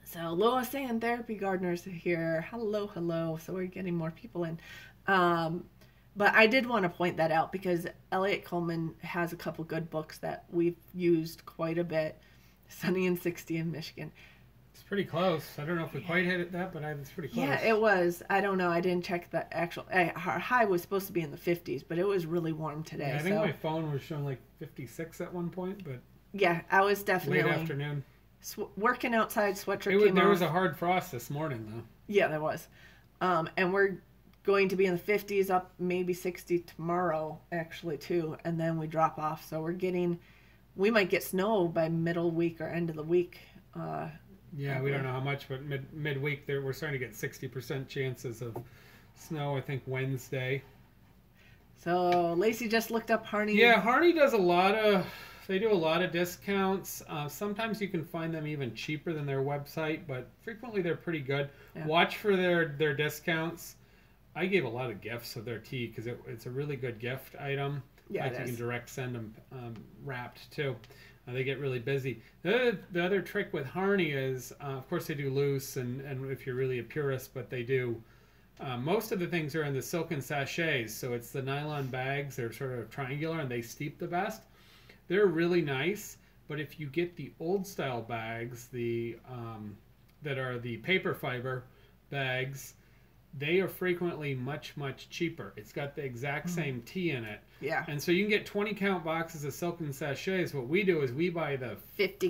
so Lois and Therapy Gardeners here. Hello. So we're getting more people in. But I did want to point that out because Elliot Coleman has a couple good books that we've used quite a bit. Sunny and 60 in Michigan. It's pretty close. I don't know if we quite hit that, but it's pretty close. Yeah, it was. I don't know. I didn't check the actual. Our high was supposed to be in the 50s, but it was really warm today. Yeah, I think my phone was showing like 56 at one point, but yeah, I was definitely late afternoon. Working outside, sweatshirt. There was a hard frost this morning, though. Yeah, there was, and we're going to be in the 50s, up maybe 60 tomorrow, actually, too, and then we drop off. So we might get snow by middle week or end of the week. Yeah, we don't know how much, but midweek we're starting to get 60% chances of snow, I think, Wednesday. So Lacey just looked up Harney. Yeah, Harney does they do a lot of discounts. Sometimes you can find them even cheaper than their website, but frequently they're pretty good. Yeah. Watch for their discounts. I gave a lot of gifts of their tea because it's a really good gift item. Yeah, you can direct send them wrapped too. They get really busy. The other trick with Harney is, of course, they do loose, and if you're really a purist, but they do. Most of the things are in the silken sachets, so it's the nylon bags. They're sort of triangular, and they steep the best. They're really nice, but if you get the old style bags, that are the paper fiber bags, they are frequently much, much cheaper. It's got the exact same tea in it. Yeah. And so you can get 20 count boxes of silken sachets. What we do is we buy the 50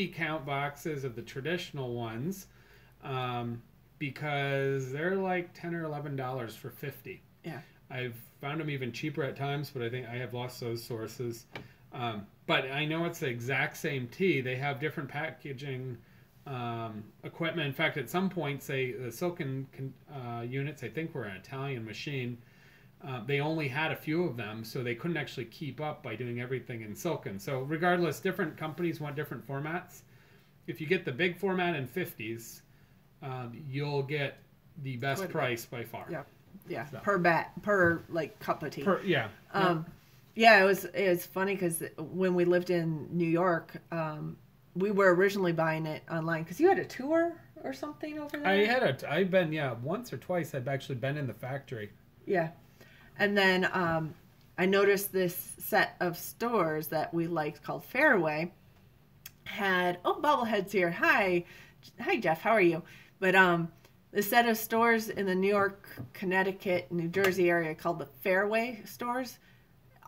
count boxes of the traditional ones, because they're like $10 or $11 for 50. Yeah. I've found them even cheaper at times, but I think I have lost those sources. But I know it's the exact same tea. They have different packaging equipment. In fact, at some point, say the Silken units, I think were an Italian machine. They only had a few of them, so they couldn't actually keep up by doing everything in Silken. So regardless, different companies want different formats. If you get the big format in 50s, you'll get the best price by far. Yeah, yeah, so. per like cup of tea. Yeah. Yeah, it was funny because when we lived in New York, we were originally buying it online because you had a tour or something over there. I've been once or twice. I've actually been in the factory. Yeah, and then I noticed this set of stores that we liked called Fairway had bobbleheads here. Hi Jeff, how are you? But the set of stores in the New York, Connecticut, New Jersey area called the Fairway stores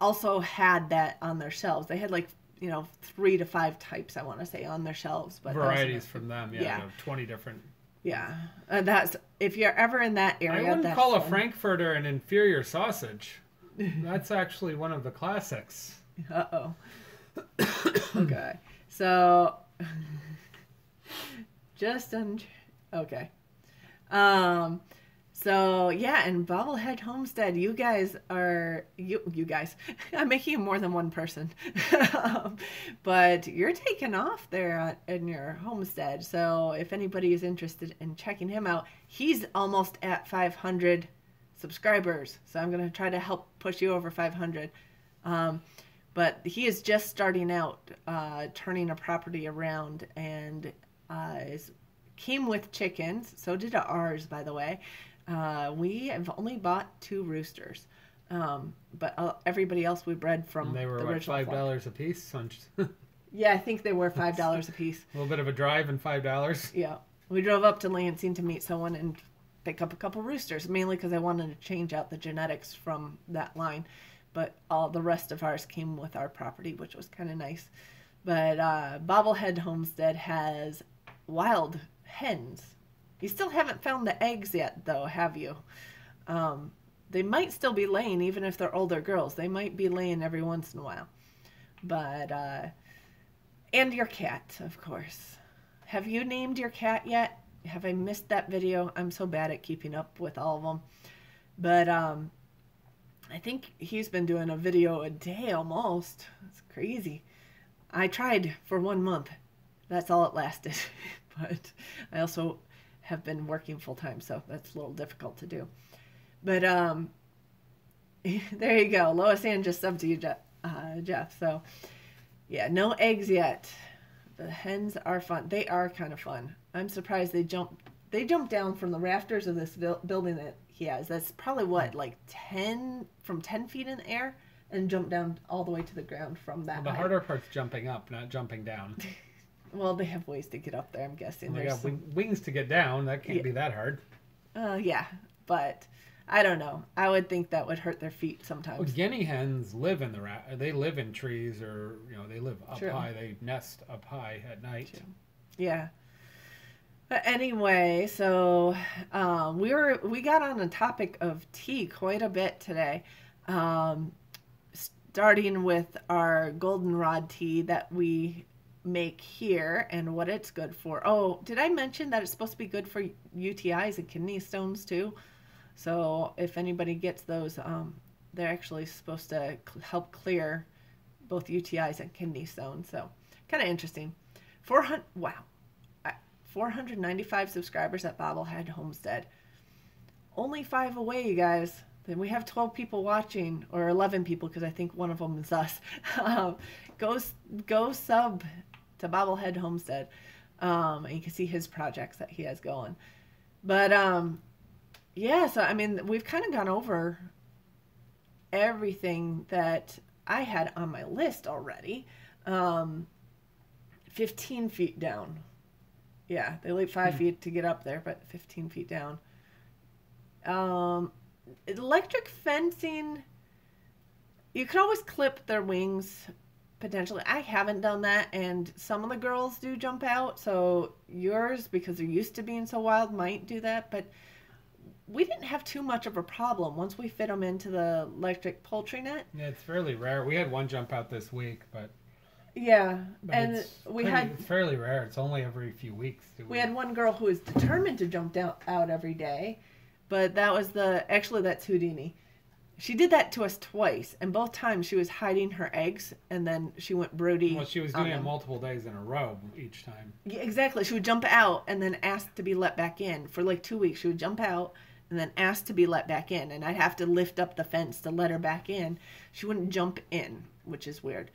also had that on their shelves. They had like 3 to 5 types, I want to say, on their shelves, but varieties from them. Yeah, 20 different. Yeah, that's if you're ever in that area. I wouldn't call a Frankfurter an inferior sausage. That's actually one of the classics. Okay, so okay. So yeah, and Bobblehead Homestead, you guys are you guys. I'm making you more than one person, but you're taking off there in your homestead. So if anybody is interested in checking him out, he's almost at 500 subscribers. So I'm gonna try to help push you over 500. But he is just starting out, turning a property around, and came with chickens. So did ours, by the way. We have only bought 2 roosters, but everybody else we bred from and they were the original $5 a piece. Yeah, I think they were $5 a piece. A little bit of a drive and $5. Yeah, we drove up to Lansing to meet someone and pick up a couple roosters, mainly because I wanted to change out the genetics from that line. But all the rest of ours came with our property, which was kind of nice. But Bobblehead Homestead has wild hens. You still haven't found the eggs yet, though, have you? They might still be laying, even if they're older girls. They might be laying every once in a while. But, and your cat, of course. Have you named your cat yet? Have I missed that video? I'm so bad at keeping up with all of them. But, I think he's been doing a video a day almost. It's crazy. I tried for 1 month. That's all it lasted. But I also have been working full time, so that's a little difficult to do. But there you go. Lois Ann just subbed to you, Jeff. So yeah, no eggs yet. The hens are fun. They are kind of fun. I'm surprised they jump down from the rafters of this building that he has. That's probably what, like 10 feet in the air, and jump down all the way to the ground from that. Well, the harder part's jumping up, not jumping down. Well, they have ways to get up there, I'm guessing. They got wings to get down. That can't be that hard. Yeah, but I don't know. I would think that would hurt their feet sometimes. Well, guinea hens live in they live in trees, or they live up high. They nest up high at night. True. Yeah. But anyway, so we got on the topic of tea quite a bit today. Starting with our goldenrod tea that we make here and what it's good for. Oh, did I mention that it's supposed to be good for UTIs and kidney stones too? So if anybody gets those, they're actually supposed to help clear both UTIs and kidney stones. So kind of interesting. 495 subscribers at Bobblehead Homestead. Only 5 away, you guys. Then we have 12 people watching, or 11 people, because I think one of them is us. Go sub to Bobblehead Homestead, and you can see his projects that he has going. But yeah, so I mean, we've kind of gone over everything that I had on my list already. 15 feet down. Yeah, they leap 5 feet to get up there, but 15 feet down. Electric fencing, you could always clip their wings, potentially. I haven't done that, and some of the girls do jump out, so yours, because they're used to being so wild, might do that, but we didn't have too much of a problem once we fit them into the electric poultry net. Yeah, it's fairly rare. We had one jump out this week, but yeah, and it's fairly rare. It's only every few weeks. We had one girl who was determined to jump out every day, but that was that's Houdini. She did that to us twice, and both times she was hiding her eggs, and then she went broody. Well, she was doing it multiple days in a row each time. Yeah, exactly. She would jump out and then ask to be let back in. For like 2 weeks, she would jump out and then ask to be let back in, and I'd have to lift up the fence to let her back in. She wouldn't jump in, which is weird.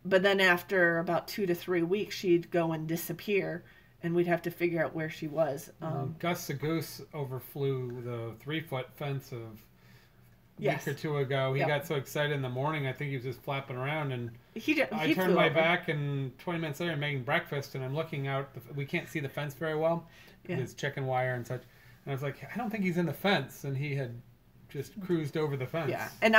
But then after about 2 to 3 weeks, she'd go and disappear, and we'd have to figure out where she was. Gus the goose overflew the 3-foot fence week or two ago. He got so excited in the morning, I think he was just flapping around, and I turned my back, and 20 minutes later I'm making breakfast, and I'm looking out. We can't see the fence very well. There's chicken wire and such. And I was like, I don't think he's in the fence, and he had just cruised over the fence. Yeah, and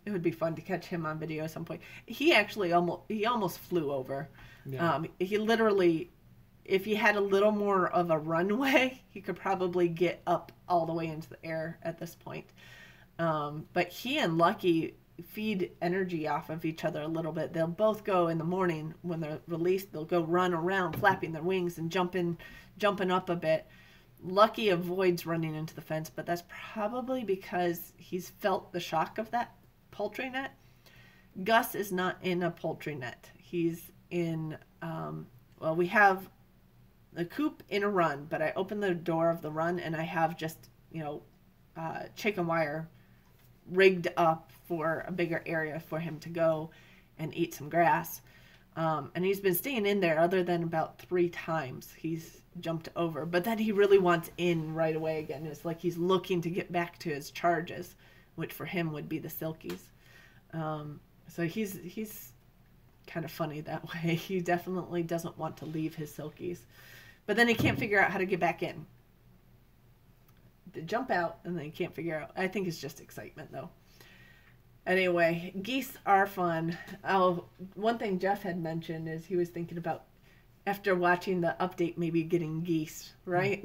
it would be fun to catch him on video at some point. He actually almost flew over. Yeah. He literally, if he had a little more of a runway, he could probably get up all the way into the air at this point. But he and Lucky feed energy off of each other a little bit. They'll both go in the morning when they're released. They'll go run around flapping their wings and jumping up a bit. Lucky avoids running into the fence, but that's probably because he's felt the shock of that poultry net. Gus is not in a poultry net. He's in, we have the coop in a run, but I open the door of the run and I have just, chicken wire rigged up for a bigger area for him to go and eat some grass. And he's been staying in there other than about 3 times he's jumped over. But then he really wants in right away again. It's like he's looking to get back to his charges, which for him would be the silkies. So he's kind of funny that way. He definitely doesn't want to leave his silkies. But then he can't figure out how to get back in. To jump out, and then he can't figure out. I think it's just excitement, though. Anyway, geese are fun. Oh, one thing Jeff had mentioned is he was thinking about, after watching the update, maybe getting geese, right?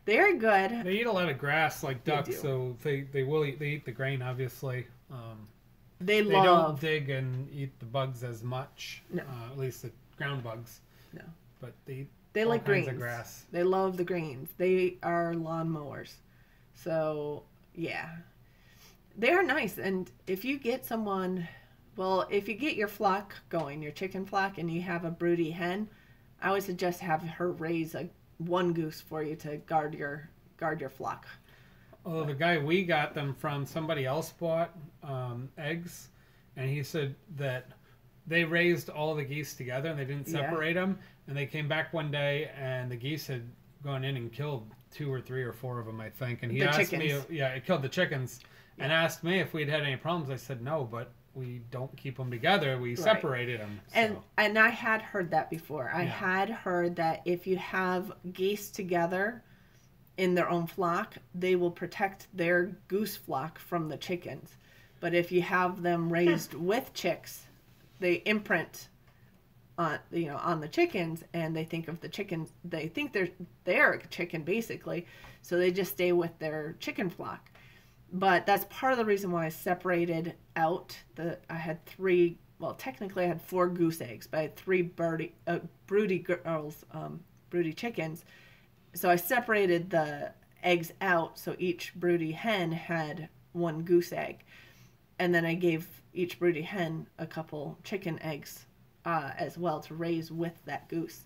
They're good. They eat a lot of grass like ducks, so they eat the grain, obviously. They don't dig and eat the bugs as much. No. At least the ground bugs. No. But they eat all like kinds greens. Of grass. They love the greens. They are lawn mowers. So, yeah. They are nice. And if you get if you get your flock going, your chicken flock, and you have a broody hen, I would suggest have her raise one goose for you to guard your flock. Oh, the guy we got them from, somebody else bought eggs, and he said that they raised all the geese together and they didn't separate them, and they came back one day and the geese had gone in and killed 2 or 3 or 4 of them, I think. And he asked me, it killed the chickens, and asked me if we'd had any problems. I said no, but we don't keep them together. We separated them. So. And I had heard that before. I had heard that if you have geese together in their own flock, they will protect their goose flock from the chickens. But if you have them raised with chicks, they imprint on the chickens, and they think of the chickens. They think they're a chicken basically, so they just stay with their chicken flock. But that's part of the reason why I separated out I had 3. Well, technically I had 4 goose eggs, but I had 3 broody girls, broody chickens. So I separated the eggs out, so each broody hen had 1 goose egg. And then I gave each broody hen a couple chicken eggs as well to raise with that goose.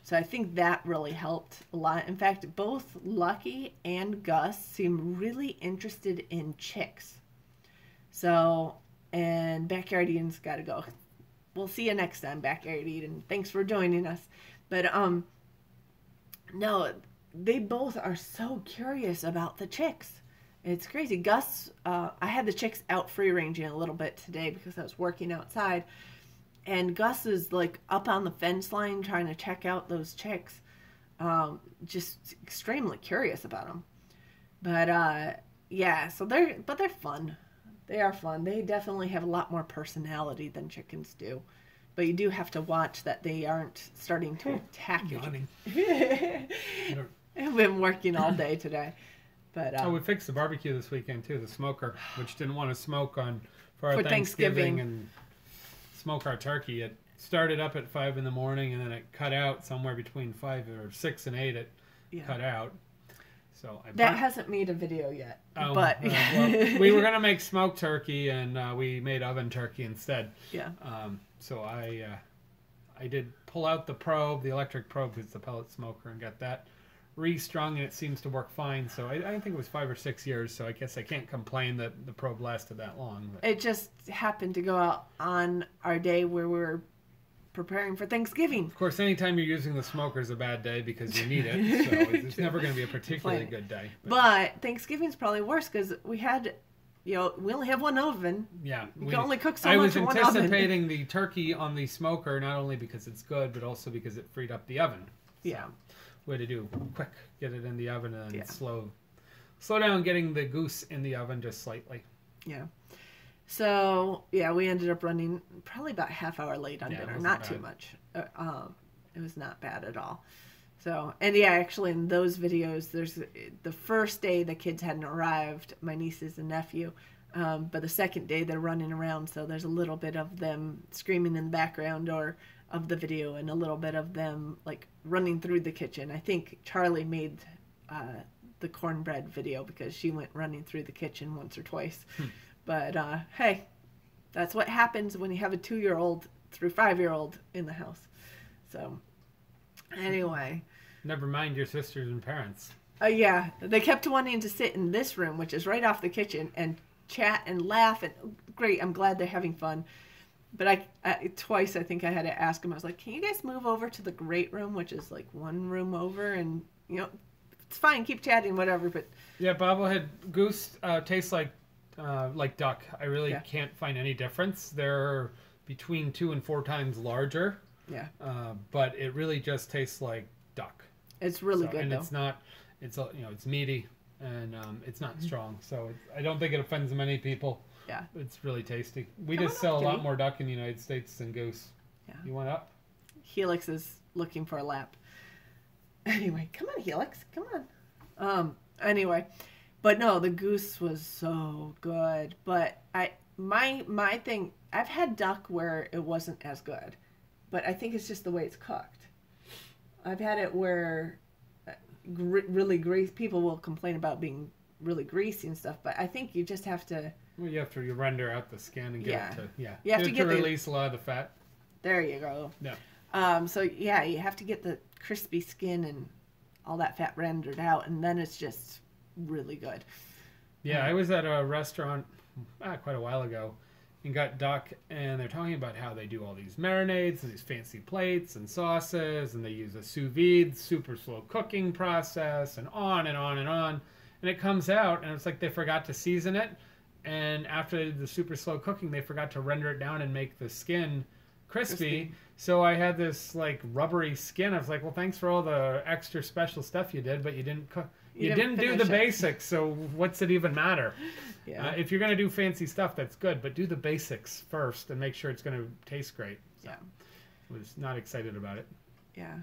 So I think that really helped a lot. In fact, both Lucky and Gus seem really interested in chicks. So, and Backyard Eden's got to go. We'll see you next time, Backyard Eden. Thanks for joining us. But, no, they both are so curious about the chicks. It's crazy. Gus, I had the chicks out free ranging a little bit today because I was working outside. And Gus is like up on the fence line trying to check out those chicks. Just extremely curious about them. But, yeah, so they're fun. They are fun. They definitely have a lot more personality than chickens do. But you do have to watch that they aren't starting to attack you. I've been working all day today. But we fixed the barbecue this weekend too, the smoker, which didn't want to smoke for our Thanksgiving and smoke our turkey. It started up at 5 in the morning and then it cut out somewhere between 5 or 6 and 8. It cut out. So that hasn't made a video yet. But well, we were gonna make smoked turkey and we made oven turkey instead. Yeah. So I did pull out the probe, the electric probe, because it's a pellet smoker, and got that restrung, and it seems to work fine. So I think it was 5 or 6 years. So I guess I can't complain that the probe lasted that long. But. It just happened to go out on our day where we were preparing for Thanksgiving. Of course, anytime you're using the smoker is a bad day because you need it. So it's never going to be a particularly good day. But Thanksgiving's probably worse because we only have one oven. Yeah. You can only cook so much in one oven. I was anticipating the turkey on the smoker, not only because it's good, but also because it freed up the oven. So, yeah. Way to do. Quick. Get it in the oven and then slow down getting the goose in the oven just slightly. Yeah. So, we ended up running probably about half hour late on dinner. Not too much. It was not bad at all. So, and actually in those videos, there's the first day the kids hadn't arrived, my nieces and nephew, but the second day they're running around, so there's a little bit of them screaming in the background of the video and a little bit of them like running through the kitchen. I think Charlie made the cornbread video because she went running through the kitchen once or twice. But hey, that's what happens when you have a 2-year-old through 5-year-old in the house. So anyway. Never mind your sisters and parents. Yeah, they kept wanting to sit in this room, which is right off the kitchen, and chat and laugh. And great, I'm glad they're having fun. But twice I think I had to ask them. I was like, "Can you guys move over to the great room, which is like one room over?" And it's fine, keep chatting, whatever. But yeah, bobblehead goose tastes like duck. I really can't find any difference. They're between 2 and 4 times larger. Yeah. But it really just tastes like duck. It's really good, and though. It's not. It's meaty and it's not strong. So I don't think it offends many people. Yeah. It's really tasty. We just sell a lot more duck in the United States than goose. Yeah. You want up? Helix is looking for a lap. Anyway, come on, Helix. Come on. Anyway, but no, the goose was so good. But my thing, I've had duck where it wasn't as good, but I think it's just the way it's cooked. I've had it where really greasy. People will complain about being really greasy and stuff, but I think you just have to. Well, you have to render out the skin and get it to You have to release a lot of the fat. There you go. Yeah. So you have to get the crispy skin and all that fat rendered out, and then it's just really good. Yeah, I was at a restaurant quite a while ago and got duck, and they're talking about how they do all these marinades and these fancy plates and sauces, and they use a sous vide, super slow cooking process, and on and on and on. And it comes out, and it's like they forgot to season it. And after the super slow cooking, they forgot to render it down and make the skin crispy. So I had this like rubbery skin. I was like, well, thanks for all the extra special stuff you did, but you didn't cook. You didn't do the basics. So what's it even matter? Yeah. If you're going to do fancy stuff, that's good, but do the basics first and make sure it's going to taste great. So I was not excited about it. Yeah.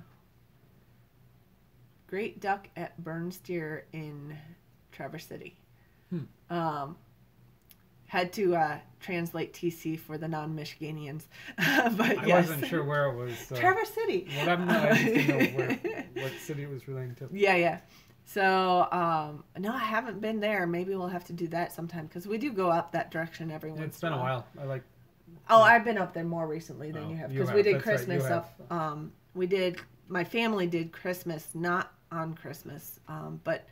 Great duck at Burnsteer in Traverse City. Had to translate TC for the non-Michiganians. But I wasn't sure where it was. Traverse City. Well, I just didn't know what city it was relating to. Yeah. So, no, I haven't been there. Maybe we'll have to do that sometime because we do go up that direction every once in a while. It's been a while. I've been up there more recently than you have because we did Christmas up. My family did Christmas, not on Christmas, but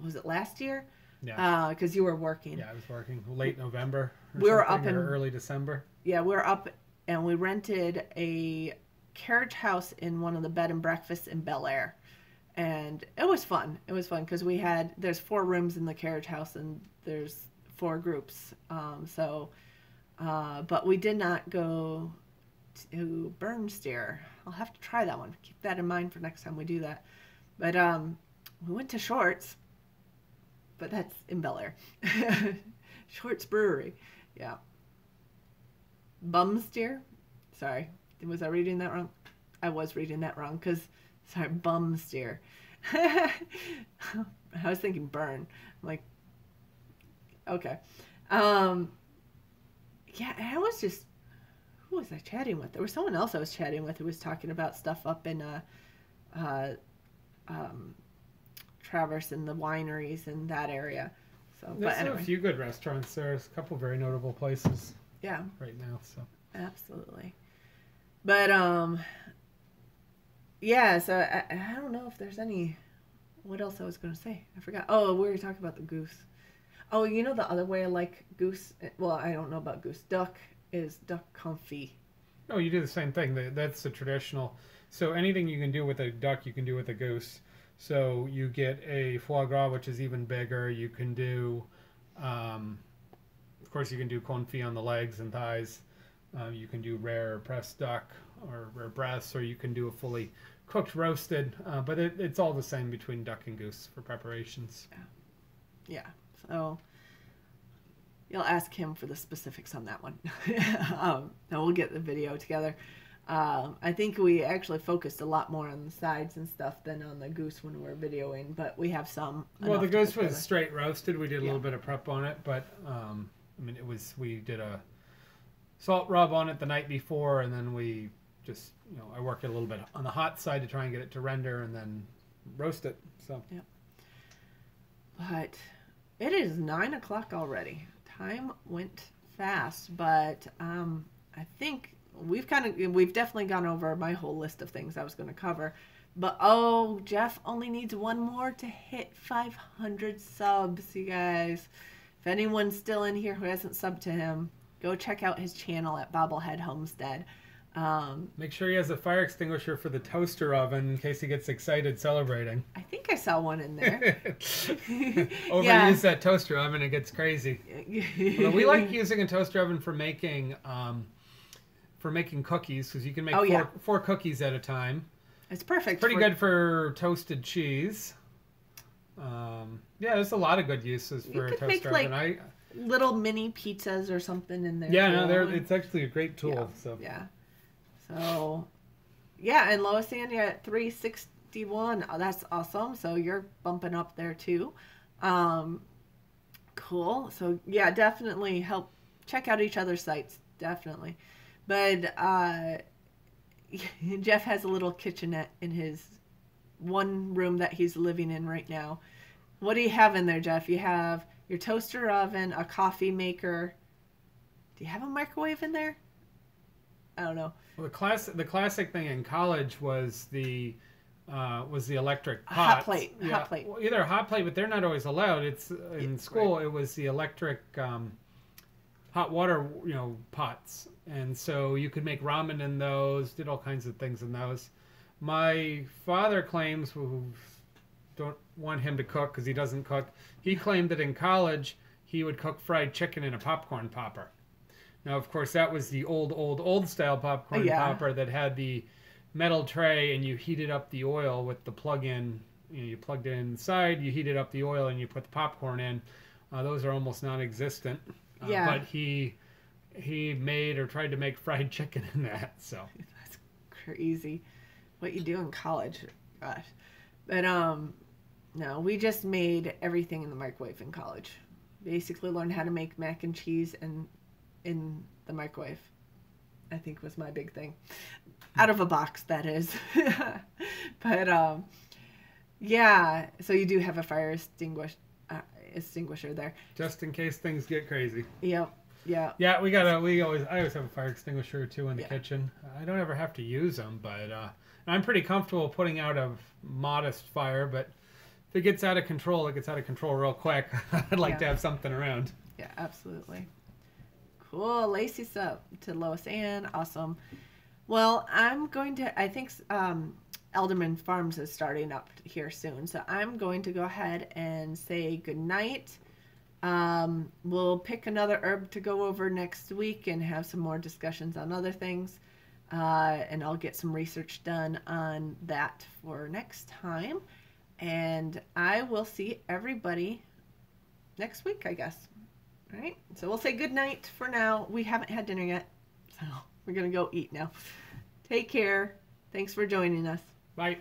was it last year? Yeah. Because you were working. Yeah, I was working late November. We were up in early December. Yeah, we were up and we rented a carriage house in one of the bed and breakfasts in Bel Air, and it was fun. It was fun because there's 4 rooms in the carriage house and there's 4 groups. But we did not go to Burnsteer. I'll have to try that one. Keep that in mind for next time we do that. But we went to Shorts. But that's in Bel Air. Shorts Brewery. Yeah. Bumsteer? Sorry. Was I reading that wrong? I was reading that wrong because, sorry, bum steer. I was thinking burn. I'm like, okay. Yeah, I was just, who was I chatting with? There was someone else I was chatting with who was talking about stuff up in Traverse and the wineries in that area. So, there's but anyway. a few good restaurants. There's a couple very notable places. Yeah. Right now, so. Absolutely. But yeah. So I don't know if there's any. What else I was going to say? I forgot. Oh, we were talking about the goose. Oh, you know the other way I like goose? Well, I don't know about goose. Duck is duck confit. Oh, you do the same thing. That's the traditional. So anything you can do with a duck, you can do with a goose. So you get a foie gras, which is even bigger. You can do, of course, you can do confit on the legs and thighs. You can do rare pressed duck or rare breasts, or you can do a fully cooked roasted. But it's all the same between duck and goose for preparations. Yeah. So you'll ask him for the specifics on that one. Now we'll get the video together. I think we actually focused a lot more on the sides and stuff than on the goose when we're videoing, but we have some. Well, the goose was straight roasted. We did a little bit of prep on it, but I mean, we did a salt rub on it the night before, and then we just, I work it a little bit on the hot side to try and get it to render, and then roast it. So. Yeah. But it is 9 o'clock already. Time went fast, but I think we've definitely gone over my whole list of things I was going to cover. But Jeff only needs one more to hit 500 subs, you guys. If anyone's still in here who hasn't subbed to him, go check out his channel at Bobblehead Homestead. Make sure he has a fire extinguisher for the toaster oven in case he gets excited celebrating. I think I saw one in there. Overuse that toaster oven, it gets crazy. Well, we like using a toaster oven for making cookies, because you can make four cookies at a time. It's perfect. It's pretty good for toasted cheese. Yeah, there's a lot of good uses for a toaster oven. Like little mini pizzas or something in there. Yeah, it's actually a great tool. Yeah. So, yeah, and Lois Ann, you're at 361. Oh, that's awesome. So you're bumping up there too. Cool. So yeah, definitely help check out each other's sites. Definitely. But Jeff has a little kitchenette in his one room that he's living in right now. What do you have in there, Jeff? You have your toaster oven, a coffee maker. Do you have a microwave in there? I don't know. Well, the classic thing in college was the electric pot. Hot plate. Yeah. Hot plate. Well, either a hot plate, but they're not always allowed. It's in school. Right. It was the electric hot water, pots, and so you could make ramen in those. Did all kinds of things in those. My father claims, who don't want him to cook because he doesn't cook. He claimed that in college he would cook fried chicken in a popcorn popper. Now, of course, that was the old style popcorn popper that had the metal tray, and you heated up the oil with the plug-in. You plugged it inside, you heated up the oil, and you put the popcorn in. Those are almost non-existent. But he made or tried to make fried chicken in that. So that's crazy. What you do in college, gosh. But no, we just made everything in the microwave in college. Basically, learned how to make mac and cheese and in the microwave, I think, was my big thing. Out of a box, that is. But yeah, so you do have a fire extinguisher there, just in case things get crazy. Yep. Yeah. Yeah, I always have a fire extinguisher or two in the kitchen. I don't ever have to use them, but I'm pretty comfortable putting out a modest fire, but if it gets out of control, it gets out of control real quick. I'd like to have something around. Yeah, absolutely. Cool. Lacey's up to Lois Ann. Awesome. Well, I think Elderman Farms is starting up here soon, so I'm going to go ahead and say goodnight. We'll pick another herb to go over next week and have some more discussions on other things. And I'll get some research done on that for next time. And I will see everybody next week, I guess. All right, so we'll say good night for now. We haven't had dinner yet, so we're going to go eat now. Take care. Thanks for joining us. Bye.